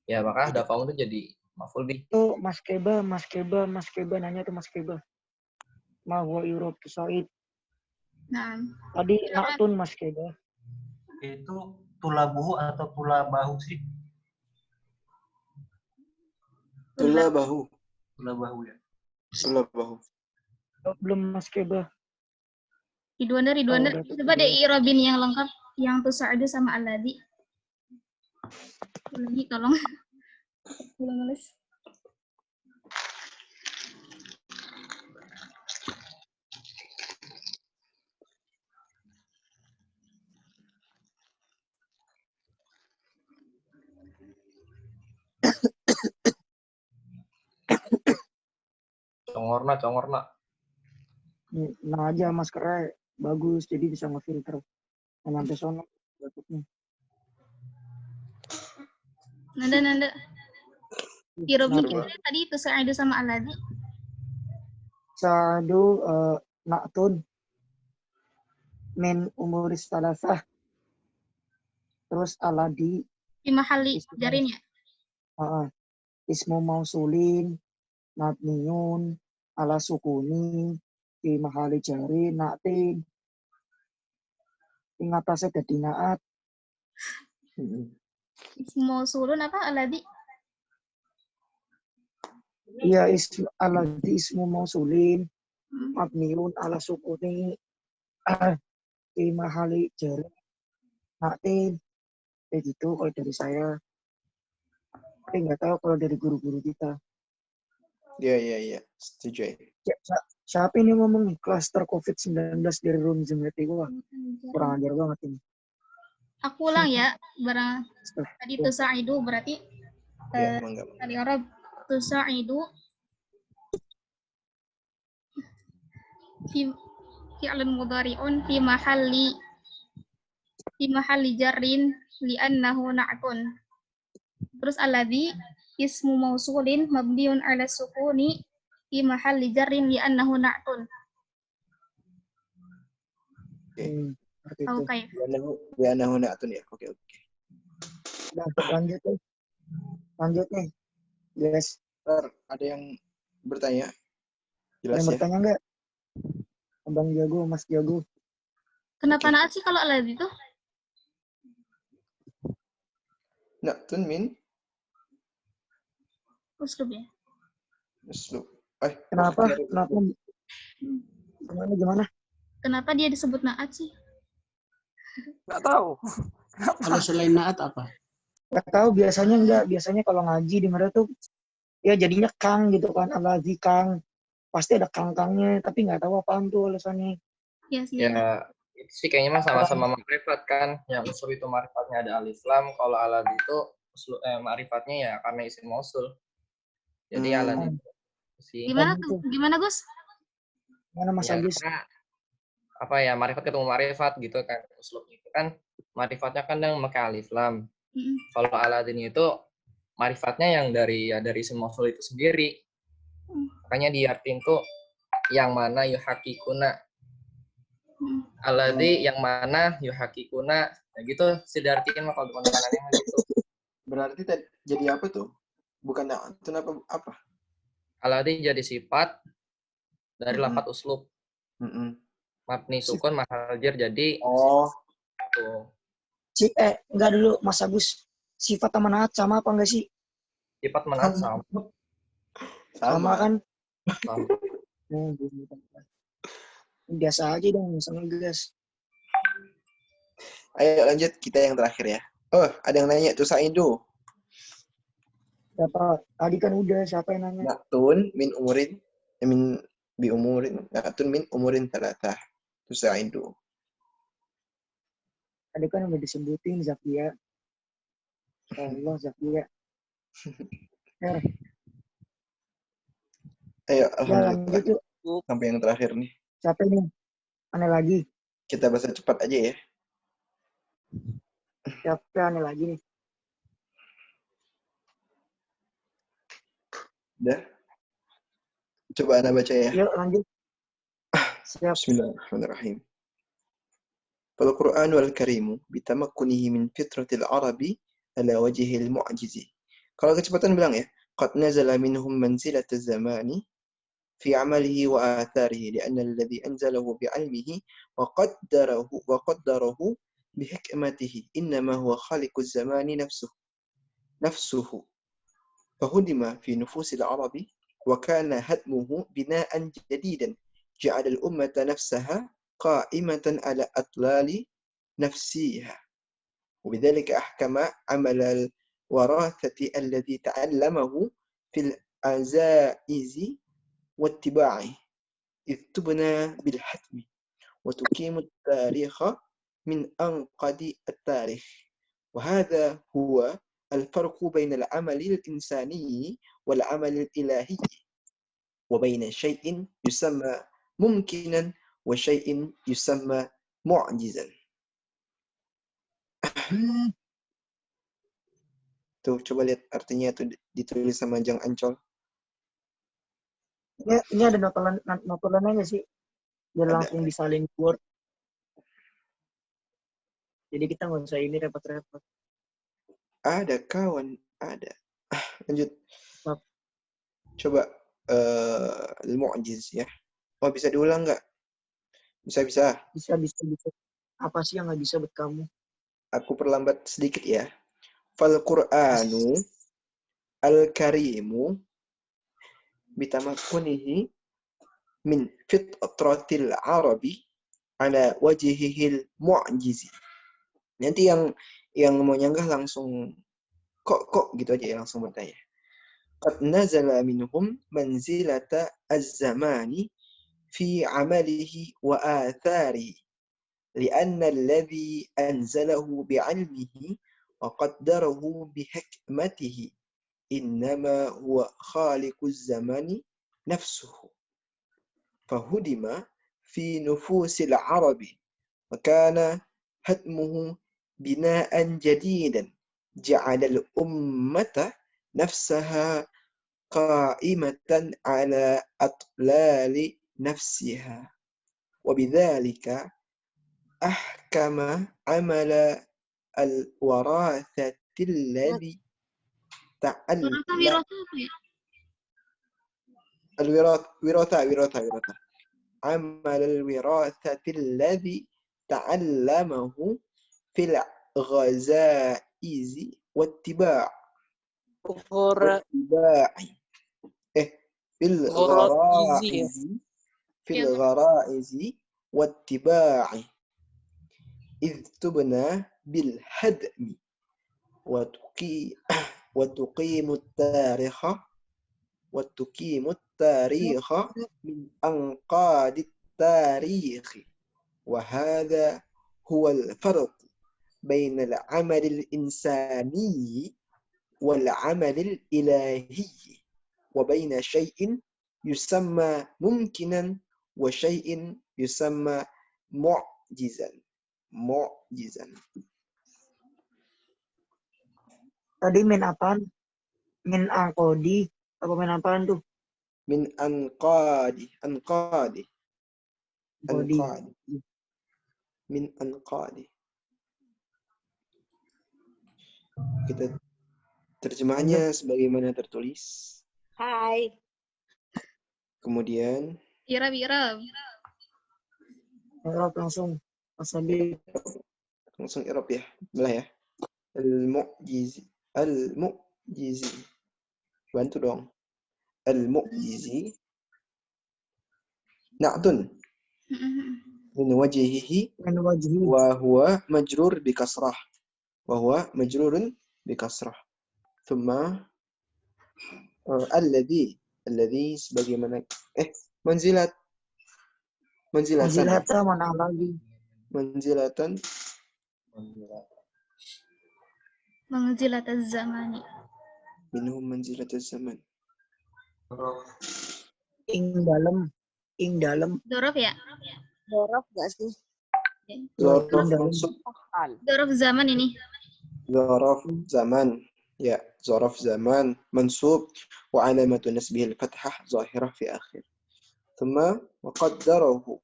Ya maka ahdafahum itu jadi maf'ul bih. Itu Mas Keba nanya tuh Mas Keba. Ma huwa Europe Said. Nah. Tadi naktun Mas Keba. Itu tulabuhu atau tulabahu sih? Tulabahu. Tulabahu ya. Tulabahu. Belum Mas Keba. Ridwana. Coba deh i'rabin yang lengkap yang tusa'adu sama alladhi. Lagi tolong. Belum nulis. Congorna. Nah aja maskernya bagus, jadi bisa ngefilter. Sampai sono batuknya. Nanda. I'rabin tadi itu sa'adu sama alladhi. Sa'adu naktun min umuris salasah. Terus alladhi Fi mahalli jarin ya? Ismu mausulin mabniun ala sukuni fi mahalli jarin na'tin. Ing atase dadi naat. Ismu mausulun apa alladhi? Iya alladhi ismu mausulin mabniun ala sukuni fi mahalli jarin na'tin. Kayak gitu kalau dari saya. Tapi nggak tahu kalau dari guru-guru kita. Iya. Setuju. Siapa ini ngomong klaster COVID-19 dari room Jumleti gua? Kurang ajar banget ini. Aku ulang ya, barang tadi tusa'idu berarti tadi Arab tusa'idu fi'lun mudhari'un fi mahalli jarrin li'annahu na'tun. Terus alladhi ismu mausulin mabniun 'ala sukuni fi mahalli jarrin li'annahu na'tun. Oke. Li'annahu na'tun ya. Oke. Lanjut nih. Yes. Ada yang bertanya? Jelas yang ya? bertanya enggak? Abang Jago, Mas Jago. Kenapa naat sih kalau alladhi itu? Na'tun min uslub ya? Uslub. Kenapa? Gimana? Kenapa dia disebut naat sih? Nggak tahu. Kalau selain naat apa? Nggak tahu, biasanya enggak. Biasanya kalau ngaji di mana tuh ya jadinya kang gitu kan, alladzi kang. Pasti ada kang-kangnya, tapi nggak tahu apaan tuh alasannya. Ya sih. Ya, itu sih kayaknya mah sama-sama makrifat kan. Yang usul itu marifatnya ada alif lam, kalau alladzi itu marifatnya ya karena isim mausul. Jadi alladzi sih. Gimana Gus? Gimana Mas Agus? Apa ya, marifat ketemu marifat gitu kan. Uslub itu kan marifatnya kan yang pakai alif lam. Kalau alladzi itu marifatnya yang dari isim mausul itu sendiri. Makanya diartiin tuh yang mana yuhaqqiquna. Alladzi yang mana yuhaqqiquna. Ya gitu sih diartiin mah kalau penekanan gitu. Berarti jadi apa tuh? Bukan na'tun apa? Alladzi jadi sifat dari lafadz uslub. Mabni sukun mahal jar jadi tuh. Enggak dulu Mas Agus. Sifat sama naat sama apa enggak sih? Sifat naat sama. Sama kan? Sama. Biasa aja dong, sama guys. Ayo lanjut, kita yang terakhir ya. Oh, ada yang nanya tuh Saidu. Siapa? Tadi kan udah, siapa yang nanya? Na'tun min umurin, min bi umurin, na'tun min umurin talatah. Tusa'idu. Tadi kan udah disebutin Zakia. Allah Zakia. Ayo, Ya alhamdulillah. lanjut yuk. Sampai yang terakhir nih. Siapa ini? Aneh lagi. Kita bahasa cepat aja ya. Siapa aneh lagi nih? Udah. Coba Anda baca ya. Yuk lanjut. Siap. Bismillahirrahmanirrahim. فالقرآن الكريم بتمكنه من فطرة العرب على وجه المعجز. Kalau kecepatan bilang ya, قد نزل منهم منزلة الزمان في عمله وآثاره لأن الذي أنزله بعلمه وقدره بحكمته إنما هو خالق الزمان نفسه فهدم في نفوس العرب وكان هدمه بناء جديدا جعل الأمة نفسها قائمة على أطلال نفسها وبذلك أحكم عمل الوراثة الذي تعلمه في العزائز واتباعه إذ تبنى بالحتم وتقيم التاريخ من أنقض التاريخ وهذا هو الفرق بين العمل الإنساني والعمل الإلهي وبين شيء يسمى ممكنا وشيء يسمى معجزا. Tuh, coba lihat artinya tuh ditulis sama Jang Ancol. Ini ada notulennya nggak sih? Biar langsung disalin Word. Jadi kita nggak usah ini repot-repot. Ada kawan, ada. Lanjut. Coba al-mu'jiz ya. Oh, bisa diulang nggak? Bisa. Bisa. Apa sih yang nggak bisa buat kamu? Aku perlambat sedikit ya. Fal Qur'anu al-karimu bitamakkunihi min fitratil arabi ala wajhihil mu'jizi. Nanti yang mau nyanggah langsung kok gitu aja ya, langsung bertanya. Qad nazala minhum manzilata az-zamani fi amalihi wa athari li'anna alladhi anzalahu bi'ilmihi wa qaddarahu bihikmatihi innama huwa khaliquz zamani nafsuhu fahudima fi nufusil arabi wa kana hadmuhu bina'an jadidan ja'ala al-ummata nafsaha qa'imatan ala atlali nafsiha wa bidzalika ahkama amala al-warathati alladhi الوراثة عمل الوراثة الذي تعلمه في الغزائز والاتباع في الغرائز والاتباع إذ تبنى بالهدم وتقيم التاريخ من أنقاض التاريخ وهذا هو الفرق بين العمل الإنساني والعمل الإلهي وبين شيء يسمى ممكنا وشيء يسمى معجزا. Tadi min apaan? Min angkodi. Apa min apaan tuh? Min anqadi. Min anqadi. Kita terjemahnya sebagaimana tertulis. Hai. Kemudian Irab. Irab langsung. Langsung Irab ya. Belah ya. Al-mu'jizi. Bantu dong. Al-mu'jizi. Na'tun. Min wajhihi. Wa huwa majrur bi kasrah. Thumma Alladhi sebagaimana manzilatan Manzilata mana lagi? manzilatan Manzilataz zamani. minhum manzilataz zaman. Ing dalam. Dorof ya? Dorof gak sih? Dzaraf mansub. Dorof zaman ini. Dzaraf zaman. Ya, dzaraf zaman mansub wa alamatu nasbihi al-fathah zahirah fi akhir. Thumma wa qaddarahu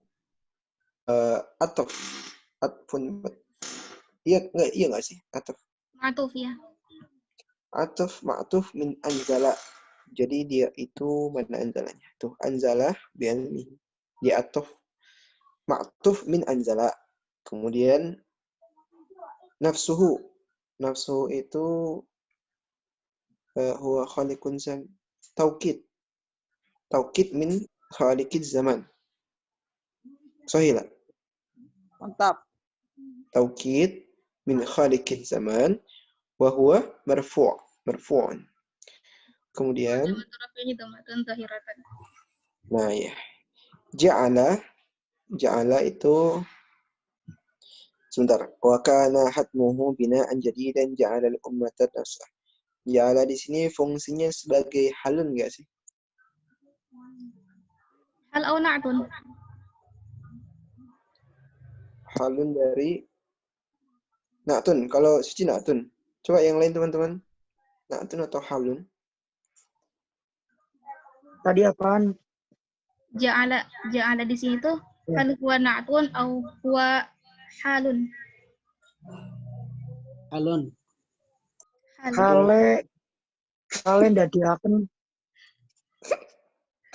ataf atfun. Iya enggak sih? Ma'tuf ya. Ataf ma'tuf min anzala. Jadi dia itu mana anzalanya? Tuh, anzala bi'almi. Dia ataf ma'tuf min anzala. Kemudian nafsuhu. Nafsuhu itu huwa khaliqun taukid. Taukid min khaliqiz zaman. Sahih lah. Mantap. Taukid min khaliqiz zaman wa huwa marfu'un. Kemudian nah ya. Ja'ala itu sebentar. Wa kana hatmuhu bina'an jadidan ja'ala al-ummata nasah. Ja'ala di sini fungsinya sebagai halun enggak sih? Hal au na'tun. Halun dari na'tun. Kalau suci na'tun. Coba yang lain teman-teman. Na'tun atau halun? Tadi apaan? Ja'ala di sini tuh hal huwa na'tun au huwa halun. Halun. Kale ndadiaken.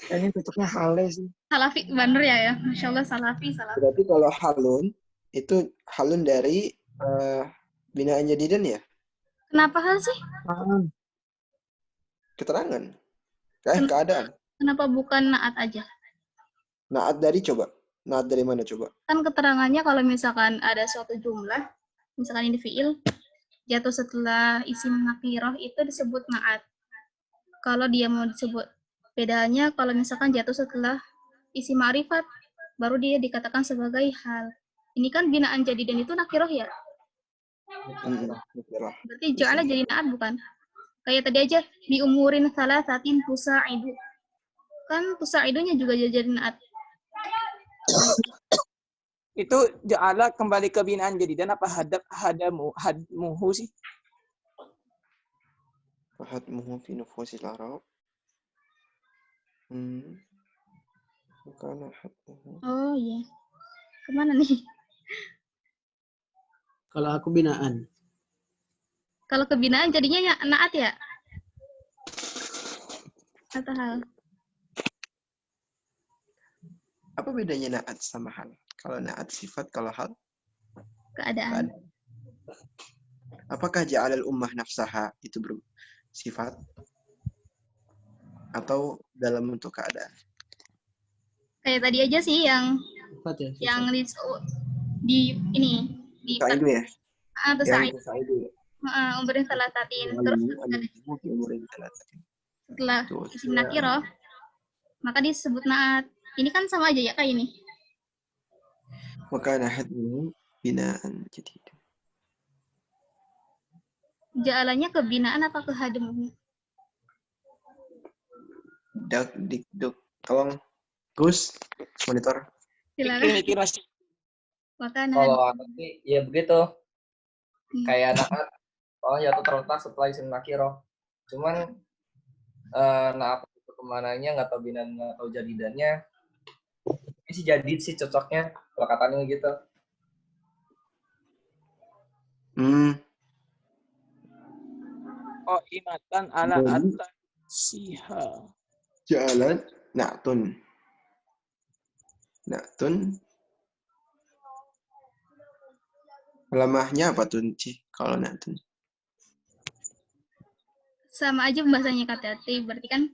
Kayaknya cocoknya hale sih. Salafi bener ya. Masya Allah salafi. Berarti kalau halun itu halun dari binaan jadidan ya? Kenapa hal sih? Keterangan. Keadaan. Kenapa bukan naat aja? Naat dari coba. Naat dari mana coba? Kan keterangannya kalau misalkan ada suatu jumlah, misalkan ini fi'il, jatuh setelah isim nakirah itu disebut naat. Kalau dia mau disebut bedanya kalau misalkan jatuh setelah isim ma'rifat, baru dia dikatakan sebagai hal. Ini kan binaan jadidan itu nakirah ya? Berarti ja'ala jadi naat bukan? Kayak tadi aja, bi umurin salasatin tusa'idu. Kan tusa'idunya juga jadi naat. Itu ja'ala kembali ke binaan jadidan apa hadmuhu sih? Hadmuhu fi nufusil Arab. Karena hadmuhu. Oh iya. Kemana nih? Kalau aku binaan. Kalau kebinaan jadinya naat ya? Atau hal? Apa bedanya naat sama hal? Kalau naat sifat, kalau hal? Keadaan. Apakah ja'alal ummah nafsaha itu bersifat? Atau dalam bentuk keadaan? Kayak tadi aja sih yang di ini. Di Sa'idu ya? Atau Yang Sa'id. Sa'idu ya? Umurin salatatin. Terus setelah isim nakirah, maka disebut naat. Ini kan sama aja ya kayak ini. Maka hadmuhu binaan jadidan. Ja'alanya ke binaan apa ke hadmuhu? Duk. Tolong Gus monitor. Silakan. Kalau nanti ya begitu. Kayak naat. Jatuh terletak setelah isim nakirah. Cuman naat itu kemananya nggak tahu binaan nggak tahu jadidannya. Ini sih jadid sih cocoknya kalau katanya gitu. Oh, imatan ala at-siha. Jalan na'tun. Na'tun. Lemahnya apa tuh, Ci? Kalau na'tun? Sama aja pembahasannya KTT. Berarti kan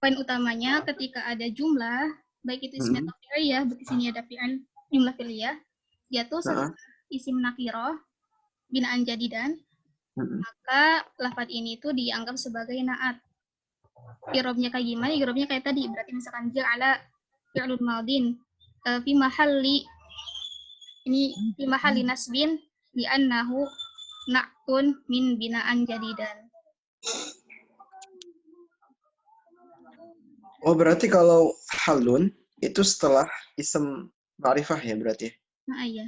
poin utamanya ketika ada jumlah, baik itu isim atau fi'liyah, berarti sini ada fi'il, jumlah fi'liyah, jatuh setelah isim nakirah, binaan jadidan, maka lafadz ini itu dianggap sebagai naat. i'rabnya kayak gimana? I'rabnya kayak tadi, berarti misalkan ja'ala fi'lun madin fi mahalli nasbin li'annahu na'tun min binaan jadidan. Oh, berarti kalau halun itu setelah ism ma'rifah ya berarti? Nah, iya.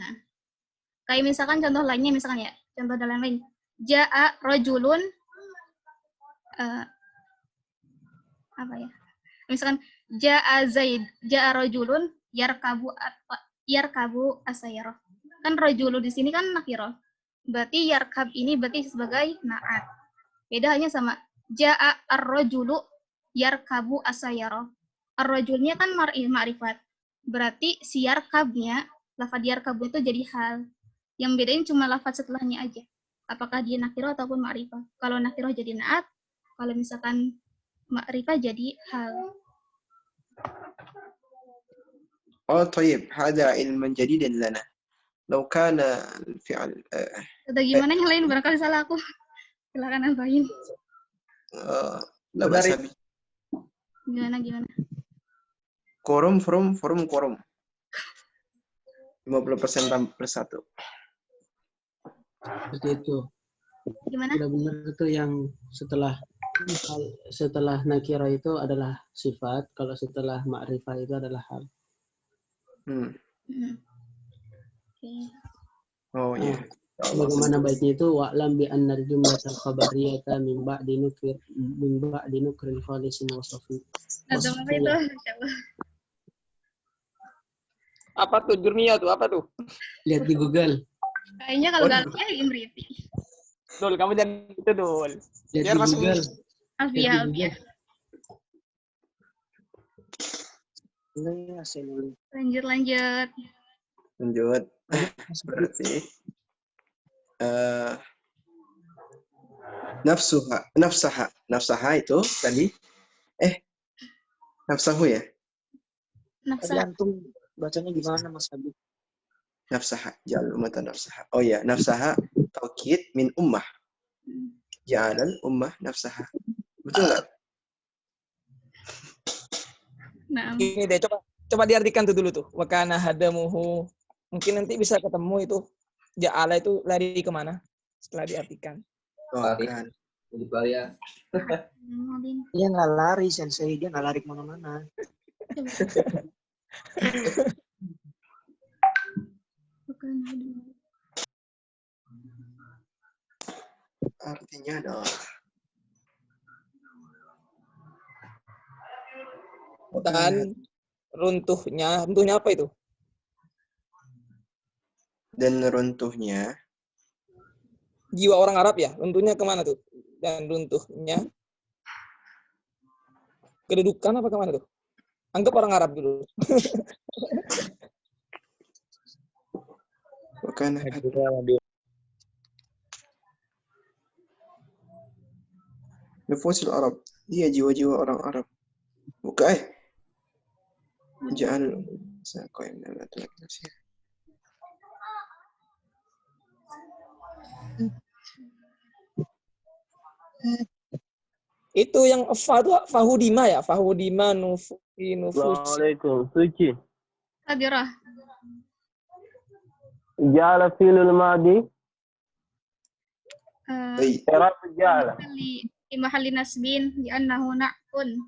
Kayak misalkan contoh lainnya, misalkan ya, contoh dalam lain. Ja'a rajulun, apa ya? Misalkan, ja'a rajulun, yarkabu asayrah. Kan rajulu di sini kan nakirah. Berarti yarkab ini berarti sebagai na'at. Beda hanya sama ja'a ar-rajulu yarkabu asayrah. Ar-rajulnya kan ma'rifat. Berarti si yarkabnya, lafaz yarkabu itu jadi hal. Yang bedain cuma lafaz setelahnya aja. Apakah dia nakirah ataupun ma'rifah. Kalau nakirah jadi na'at, kalau misalkan ma'rifah jadi hal. Oh, طيب هذا علم جديد لنا. لو كان الفعل Atau gimana yang lain, barangkali salah aku. Silakan nambahin. لا بأس به. Gimana? Quorum from quorum. 50% plus 1. Seperti itu. Gimana? Sudah benar itu yang setelah nakira itu adalah sifat, kalau setelah ma'rifah itu adalah hal. Oh iya. Bagaimana baiknya itu wa'lam bi anna al-jumlatal khabariyata min ba'di nukril khalisin wasafi. Ada apa itu? Insyaallah. Apa tuh jurnia tuh? Apa tuh? Lihat di Google. Kayaknya kalau galaknya Imriti. Dul, kamu jangan gitu, Dul. Lihat Biar di masuk. Google. Alfiah. Lanjut. Berarti nafsaha itu tadi nafsahu ya? Tergantung bacanya gimana Mas Habib. Nafsaha, ja'al ummatan nafsaha. Oh ya, nafsaha taukid min ummah. Ja'al ummah nafsaha. Betul nggak? Nah. Ini deh, coba diartikan tuh dulu tuh. Wa kana hadamuhu. Mungkin nanti bisa ketemu itu ja'ala itu lari kemana setelah diartikan. Oh, kan. Jadi ya. Dia nggak lari, Sensei. Dia nggak lari kemana-mana. Artinya adalah dan runtuhnya apa itu? Dan runtuhnya jiwa orang Arab ya, runtuhnya kemana tuh? Dan runtuhnya kedudukan apa kemana tuh? Anggap orang Arab dulu. Bukan. Nufusul Arab, dia jiwa-jiwa orang Arab. Bukan. Jangan saya Itu yang fahudima ya, fahudima nufus. Assalamualaikum, suci. Hadirah. Ja'ala fi'lul madi. I'rab ja'ala. Di mahalli nasbin di annahu na'tun.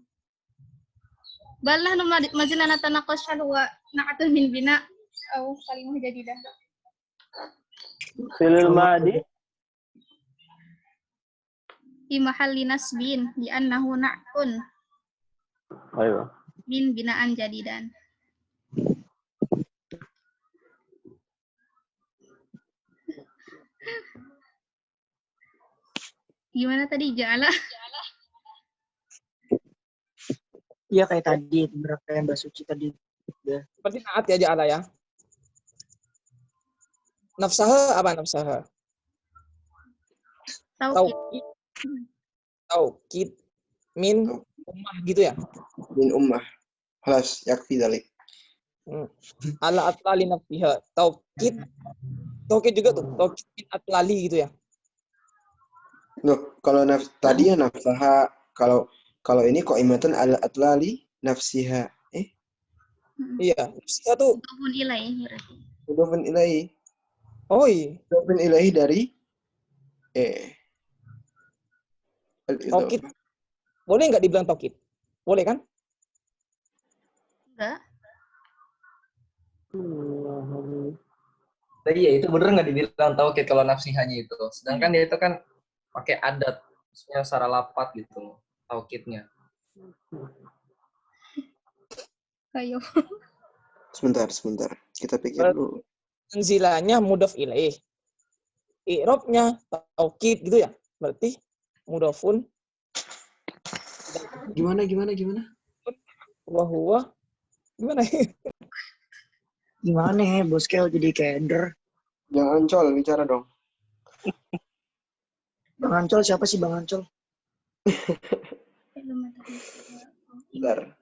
Bal nahnu mazilna natanaqash hal huwa na'tun min bina aw kalimah jadidah. Fi'lul madi. Di mahalli nasbin di annahu na'tun. Ayo. Min binaan jadidan. Gimana tadi ja'ala? Iya kayak tadi, berapa yang Mbak Suci tadi. Ya. Seperti naat ya ja'ala ya. Nafsaha apa nafsaha? Taukid min ummah gitu ya? Min ummah. Halas, yakfi dalik. Ala atlali nafsiha. Taukid juga tuh. Taukid min atlali gitu ya? Loh, kalau tadi ya nafsaha, kalau Kalau ini qaimatun ala atlali nafsiha. Iya, nafsiha tuh Mudhofun ilaih berarti. Mudhofun ilaihi. oh iya. Mudhofun ilaihi dari Taukid. Boleh nggak dibilang taukid? Boleh kan? Enggak. Nah, iya itu bener nggak dibilang taukid kalau nafsihanya itu. Sedangkan dia itu kan pakai adat, maksudnya secara lapat gitu taukidnya. Ayo. Sebentar. Kita pikir dulu. Anzilanya mudhaf ilaih. I'rabnya taukid gitu ya. Berarti mudhafun Gimana? wa huwa gimana? Gimana ya, Bos Kel jadi keder? Jangan Ancol bicara dong. Bang Ancol siapa sih Bang Ancol? Bentar.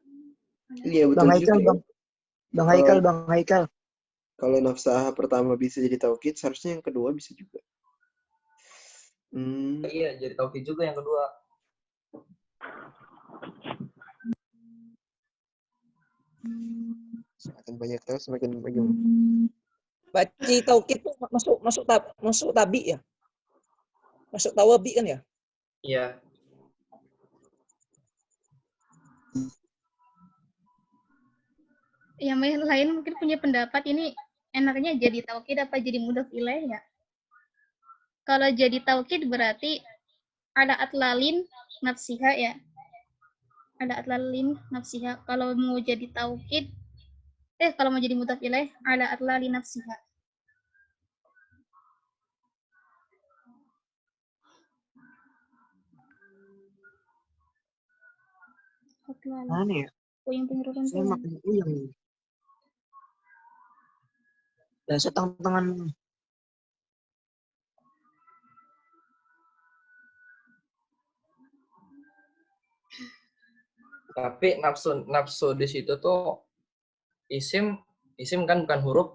Iya betul Bang Haikal, juga. Bang Haikal. Kalau nafsah pertama bisa jadi taukid, seharusnya yang kedua bisa juga. Iya, jadi taukid juga yang kedua. Semakin banyak tahu, semakin bagaimana? Baci taukid tuh masuk tabi ya? Masuk tawabi kan ya? Iya. Yang lain mungkin punya pendapat ini enaknya jadi taukid apa jadi mudhaf ilaih ya? Kalau jadi taukid berarti ada atlalin nafsiha ya. Ada atlalin nafsiha. Kalau mau jadi taukid kalau mau jadi mudhaf ilaih ada atlalin nafsiha. Mana ya? Saya makin uyang nih. Biasa tangan. Tapi nafsu di situ tuh isim kan bukan huruf.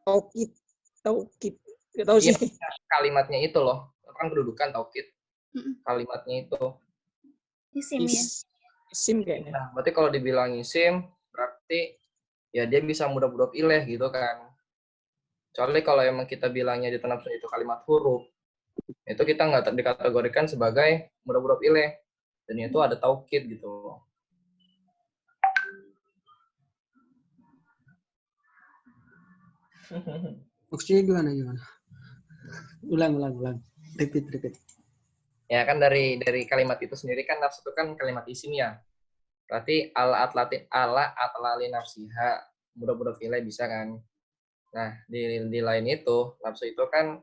Taukid. Gak tahu sih. Kalimatnya itu loh. Kan kedudukan taukid. Kalimatnya itu. Isim ya. Isim kayaknya. Nah, berarti kalau dibilang isim berarti ya dia bisa mudhaf ilaih gitu kan. Kecuali kalau emang kita bilangnya di nafsu itu kalimat huruf, itu kita nggak dikategorikan sebagai mudhaf ilaih. Dan itu ada taukid gitu loh. Maksudnya gimana? Ulang. Repeat. Ya kan dari kalimat itu sendiri kan nafsu itu kan kalimat isim ya. Berarti ala atlali nafsiha mudhaf ilaih bisa kan. Nah, di lain itu nafsu itu kan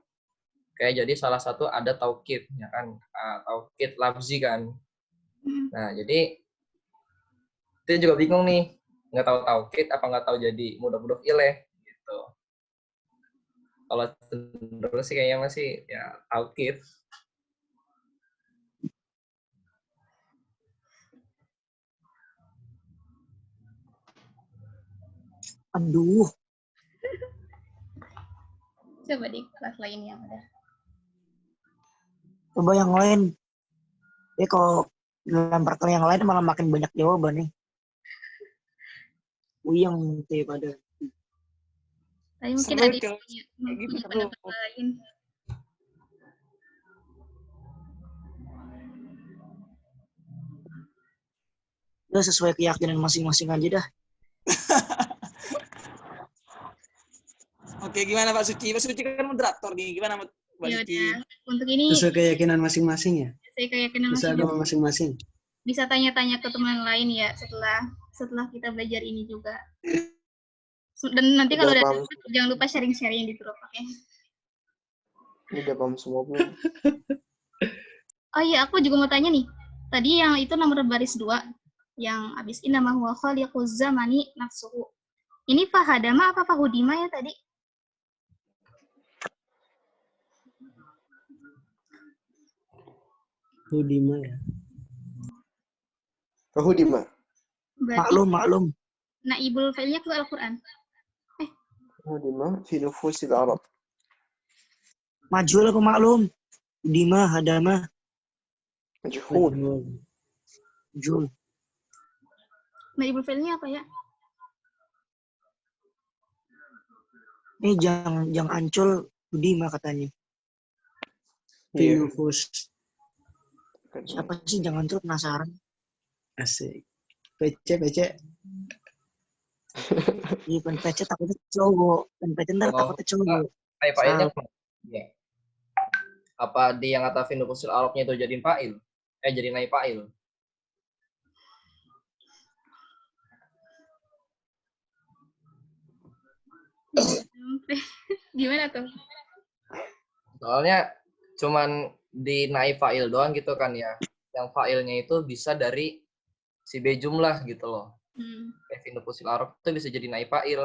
kayak jadi salah satu ada taukid ya kan. Taukid lafzi kan. Nah, jadi itu juga bingung nih. Nggak tahu taukid apa nggak tahu jadi mudhaf ilaih gitu. Kalau cenderung sih kayaknya masih ya taukid. Aduh. Coba di kelas lain yang ada. Coba yang lain. Kalau lempar ke yang lain malah makin banyak jawaban nih. Uyang pada. Tapi mungkin ada yang punya pendapat lain. Udah sesuai keyakinan masing-masing aja dah. Oke, gimana Pak Suci? Pak Suci kan moderator nih. Gimana Pak Suci? Untuk ini sesuai keyakinan masing-masing ya. Sesuai keyakinan masing-masing. Bisa tanya-tanya ke teman lain ya setelah kita belajar ini juga. Dan nanti kalau udah dapat jangan lupa sharing-sharing di grup, oke? Udah paham semua belum? Oh iya, aku juga mau tanya nih. Tadi yang itu nomor baris 2 yang habis innama huwa khaliquz zamani nafsuhu. Ini fahadama apa fahudima ya tadi? Hudima ya. Fahudima. Maklum. Naibul fa'ilnya ke Al-Qur'an. Hudima fi nufusil Arab. Majhul apa maklum? Udima, hadama, Majhul. jul. Naibul fa'ilnya apa ya? Jangan ancol udima katanya. Iya. Filufus. Siapa sih jangan ancol, penasaran. Asik. PC. Iya, pen PC takutnya cowok. Pen PC ntar takutnya cowok. Naib fa'ilnya ya. Apa di yang atafin nufusil arabnya itu jadiin fa'il? Jadi naib fa'il. Gimana tuh? Soalnya cuman di naib fa'il doang gitu kan ya. Yang fa'ilnya itu bisa dari si B jumlah gitu loh. Fi nufusil arab itu bisa jadi naib fa'il.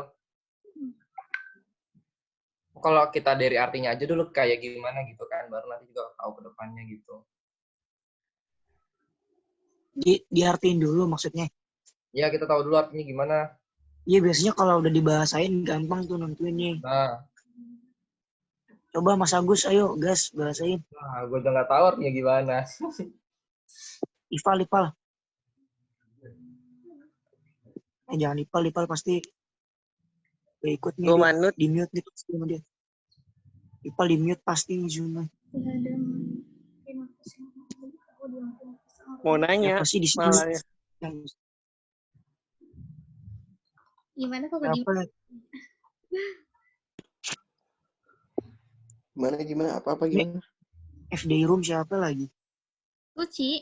Kalau kita dari artinya aja dulu kayak gimana gitu kan, baru nanti juga tahu ke depannya gitu. Diartiin dulu maksudnya. Ya, kita tahu dulu artinya gimana. Iya, biasanya kalau udah dibahasain gampang tuh nentuinnya. Nah. Coba Mas Agus, ayo gas bahasain. Nah, gue udah nggak tahu artinya gimana. Ipal. Jangan ipal pasti ikut nih. Di mute nih pasti sama dia. Ipal di mute pasti nih Zuma. Mau nanya. Pasti di sini. Malah ya. Gimana kok Gimana? Apa gimana? FD room siapa lagi? Suci.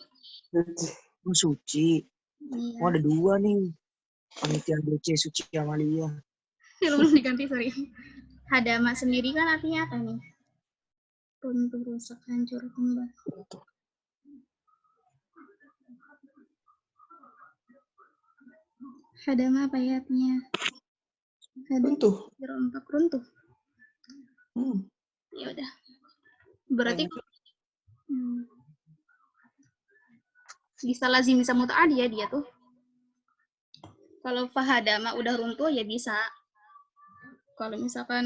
Suci. Iya. Oh, ada 2 nih. Panitia DC Suci Amalia. Belum diganti, sorry. Hadama sendiri kan artinya apa nih? Runtuh, rusak, hancur, kembang. Hadama apa ya artinya? Runtuh. Runtuh. Ya udah. Berarti bisa lazim, bisa muta'adi ya dia tuh. Kalau fahadama udah runtuh ya bisa. Kalau misalkan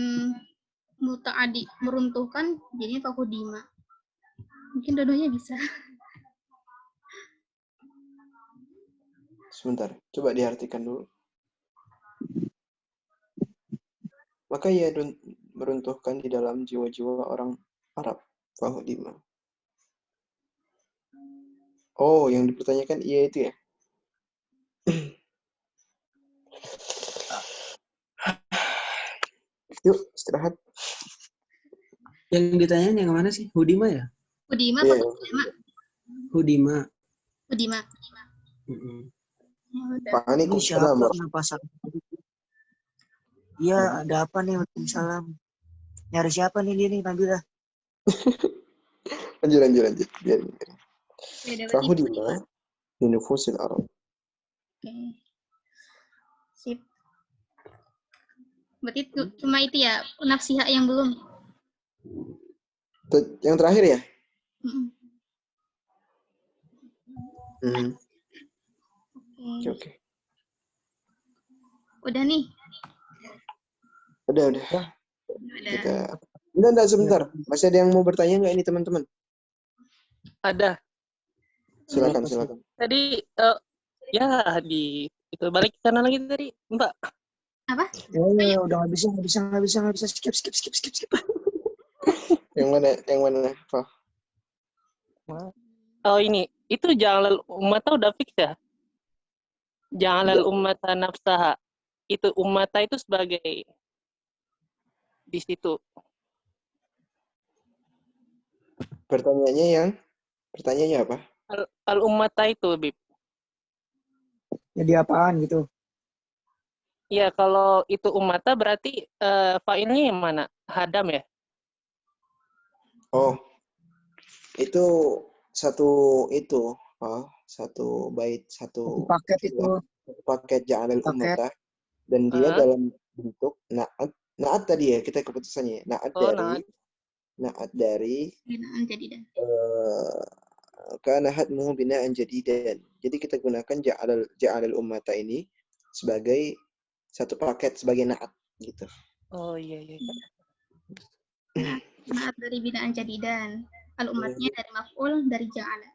muta'adi meruntuhkan jadinya fahudima. Mungkin dua-duanya bisa. Sebentar, coba diartikan dulu. Maka ia meruntuhkan di dalam jiwa-jiwa orang Arab. Fahudima. Oh, yang dipertanyakan iya itu ya? Yuk, istirahat. Yang ditanyain yang mana sih? Hudima ya? Hudima Iya. atau Hudima? Hudima. Waalaikumsalam. Kenapa salah? Iya, ada apa nih? Waalaikumsalam. Nyari siapa nih dia nih, Nabila? Lanjut. Biar. Fahudima di nufusil Arab. Oke. Sip. Berarti cuma itu ya, nafsiha yang belum. Yang terakhir ya? Oke. Udah nih. Udah. Kita Enggak, sebentar. Masih ada yang mau bertanya nggak ini teman-teman? Ada. Silakan. Tadi ya itu balik ke sana lagi tadi, Mbak. Apa? Ya, udah nggak bisa. Skip. Yang mana? Pak? Oh ini, itu ja'alal ummata udah fix ya? Ja'alal ummata nafsaha. Itu ummata itu sebagai di situ. Pertanyaannya apa? Al-ummata itu, Bib. Jadi apaan gitu? Ya, kalau itu ummata berarti fa'ilnya yang mana? Hadam ya? Oh, itu satu bait, satu paket itu. Paket ja'alal ummata. Dan dia dalam bentuk naat tadi ya, kita keputusannya. Naat dari binaan jadidan. Kana hadmuhu binaan jadidan. Jadi kita gunakan ja'alal ummata ini sebagai satu paket, sebagai naat gitu. Oh iya. Naat dari binaan jadidan. Al-ummatnya dari maf'ul dari ja'ala.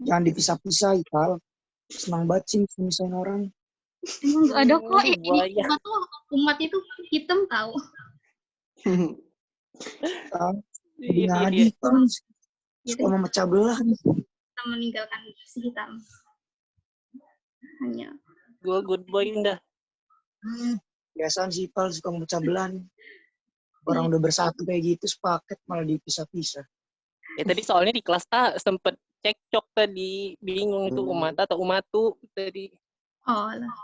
Jangan dipisah-pisah, Ikal. Senang banget sih misahin orang. Emang nggak ada kok. Ini Buaya. umat itu hitam tahu. Jadi Iya, ngadi iya. kan suka memecah belah. Kita meninggalkan si hitam. Hanya Gua good boy dah. Biasaan sih Ikal suka memecah belah. Orang udah bersatu kayak gitu sepaket malah dipisah-pisah. Ya tadi soalnya di kelas sempet cekcok tadi, bingung itu umat atau umatu tadi. oh lah.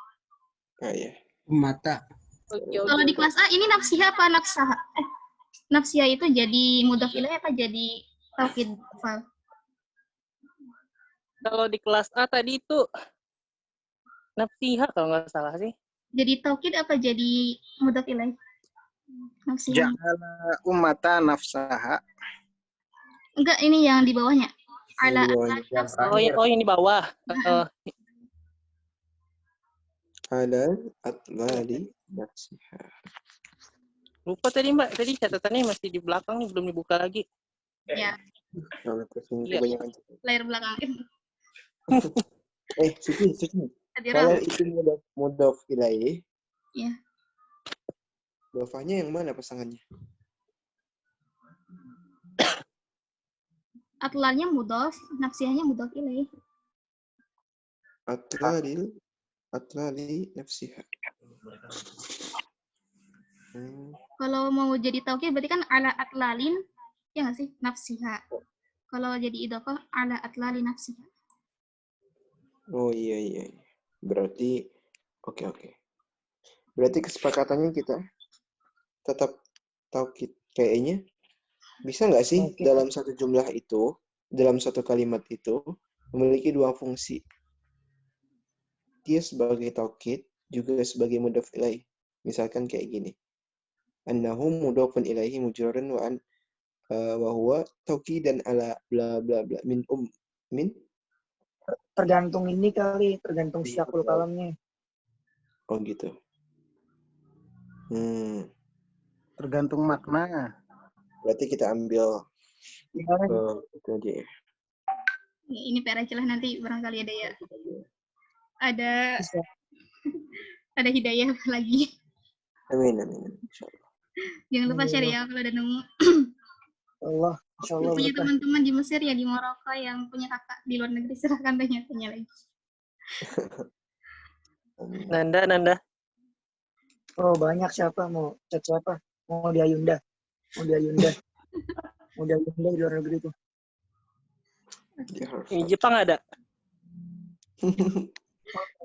Iya. Mata. Kalau di kelas A ini nafsiyah apa nafsah? Nafsiyah itu jadi mudhaf ilaih apa jadi taukid fal? Kalau di kelas A tadi itu nafsihah kalau nggak salah sih. Jadi taukid apa jadi mudhaf ilaih? Nafsiyah. Ja'ala ummata nafsaha. Enggak, ini yang di bawahnya. Ala Oh, ini bawah. Ala atlali nafsiha. Lupa tadi Mbak, tadi catatannya masih di belakang nih, belum dibuka lagi. Ya, Iya. Kebanyakan. layar belakang. Suci. Hadiran. Kalau itu mudhaf ilaih, Ya. dhofahnya yang mana pasangannya? Atlalnya mudhaf, nafsiyahnya mudhaf ilaih. Atlali nafsiha. Kalau mau jadi taukid berarti kan ala atlalin, ya nggak sih? Nafsiha. Kalau jadi idhofah ala atlali nafsiha. Oh iya. Berarti oke. Berarti kesepakatannya kita tetap taukid. Kayaknya bisa nggak sih dalam satu jumlah itu, dalam satu kalimat itu memiliki dua fungsi. Dia sebagai taukid juga sebagai mudhaf ilaih. Misalkan kayak gini. Annahu mudhafun ilaihi mujrarun wa huwa taukidan ala bla bla bla min Tergantung ini kali, tergantung syakul kalamnya. Oh gitu. Tergantung makna. Berarti kita ambil itu aja ya. Ini PR aja lah, nanti barangkali ada ya. Ada hidayah lagi. Amin. Insyaallah. Jangan lupa share ya kalau ada nemu. Allah, insyaallah. Punya teman-teman di Mesir ya, di Maroko yang punya kakak di luar negeri, silahkan tanya-tanya lagi. Nanda. Oh banyak, siapa mau chat siapa? Mau di Ayunda di luar negeri tuh. Di Jepang ada.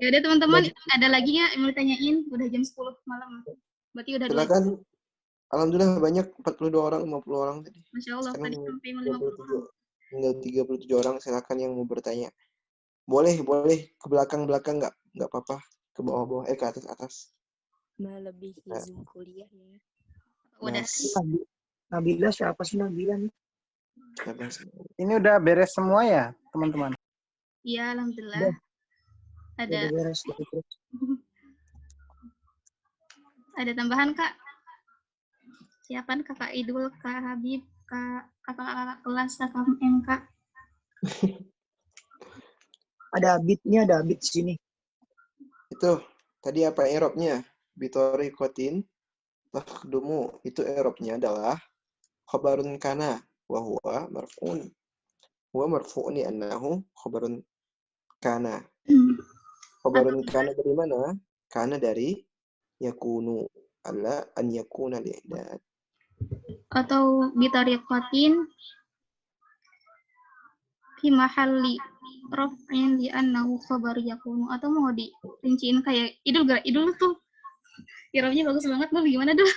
Ya udah teman-teman, ada lagi ya yang mau ditanyain? Udah jam 10 malam. Berarti udah Silakan. Alhamdulillah banyak, 42 orang, 50 orang tadi. Masya Allah, tadi sampai 37. Tinggal 37 orang, silakan yang mau bertanya. Boleh ke belakang nggak apa-apa. Ke bawah-bawah, ke atas. Melebihi Zoom kuliah ya. Udah. Nabila siapa sih Nabila nih? Ini udah beres semua ya, teman-teman? Iya, alhamdulillah. Ada. Udah beres. Ada tambahan, Kak? Siapa? Kakak Idul, Kak Habib, kakak kelas, Kakak MK. Ada Abid di sini. Itu tadi apa i'rabnya? Bitori kotin takhdumu. Itu i'rabnya adalah khabarun kana wa huwa marfu'un. Huwa marfu'un li annahu khabarun kana. Khabarun kana dari mana? Kana dari yakunu, alla an yakuna li'dad. Atau bitariqatin fi mahalli raf'in li annahu khabar yakunu, atau mau dirinciin kayak Idul tuh irabnya bagus banget loh, gimana dulu?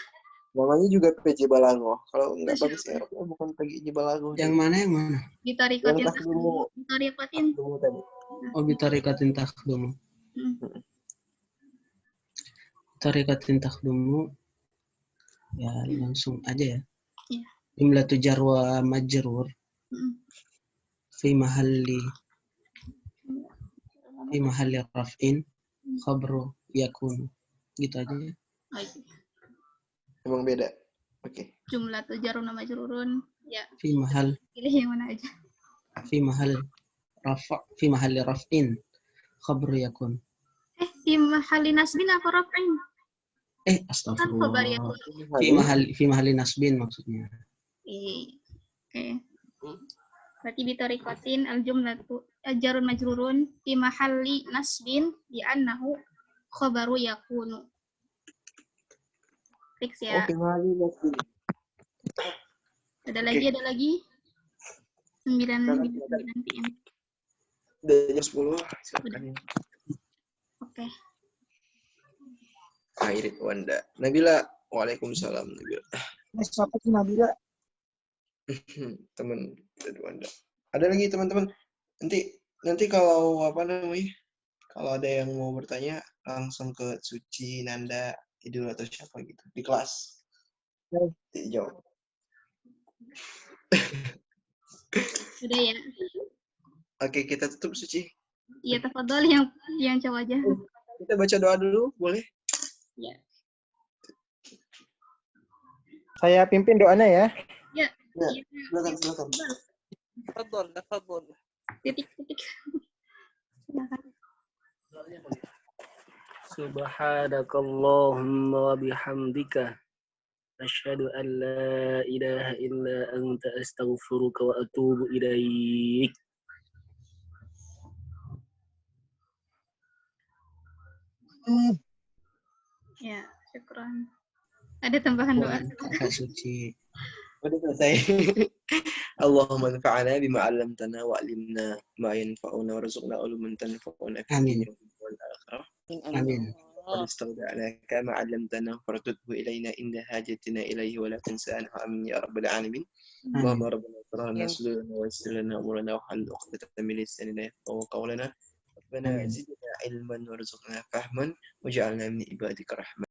Namanya juga PJ Balago. Kalau nggak bagus irabnya bukan PJ Balago. Yang mana? Bitariqatin takhdumu tadi. Oh, bitariqatin takhdumu. Bitariqatin takhdumu. Ya, langsung aja ya. Iya. Jumlatu jar wa majrur. Fi mahalli raf'in khabru yakun. Gitu aja ya. Emang beda. Oke. Jumlatu jarun wa majrurun Ya. Fi mahal. Pilih yang mana aja. Fi mahal raf'in. Khabar yakun. Fi mahali nasbin apa raf'in? Kan khabar Astagfirullah. yakun. Fi mahali nasbin maksudnya. Oke. Berarti bitorikotin al-jumlatu jarun majrurun fi mahalli nasbin bi annahu khabaru yakunu. Fix ya. Oke, mahali nasbin. Ada lagi. 9 PM. Udah jam 10, silakan. Oke. Airit Wanda. Nabila, waalaikumsalam Nabila. Siapa sih Nabila? Teman dari Wanda. Ada lagi teman-teman. Nanti kalau apa namanya? Kalau ada yang mau bertanya langsung ke Suci, Nanda, Idul atau siapa gitu di kelas. Jawab. Udah ya. Oke, kita tutup Suci. Iya, tafadhol yang cowok aja. Kita baca doa dulu, boleh? Ya. Saya pimpin doanya ya. Ya. Silakan. Tafadhol. Titik. Silakan. Subhanakallahumma wa bihamdika asyhadu an la ilaha illa anta astaghfiruka wa atubu ilaik. Ya, syukran. Ada tambahan doa? Kak Suci. Udah selesai. Allahumma anfa'na bima 'allamtana wa 'allimna ma yanfa'una warzuqna uluman tanfa'una fid dunya wal akhirah. Amin. ونستودعناك ما علمتنا فردده إلينا إن حاجتنا إليه ولا تنسانا آمين يا رب العالمين. اللهم ربنا اغفر لنا صدورنا ويسر لنا أمورنا واحلل عقدة من لساننا يفقهوا قولنا. ربنا زدنا علما وارزقنا فهما واجعلنا من عبادك رحمة.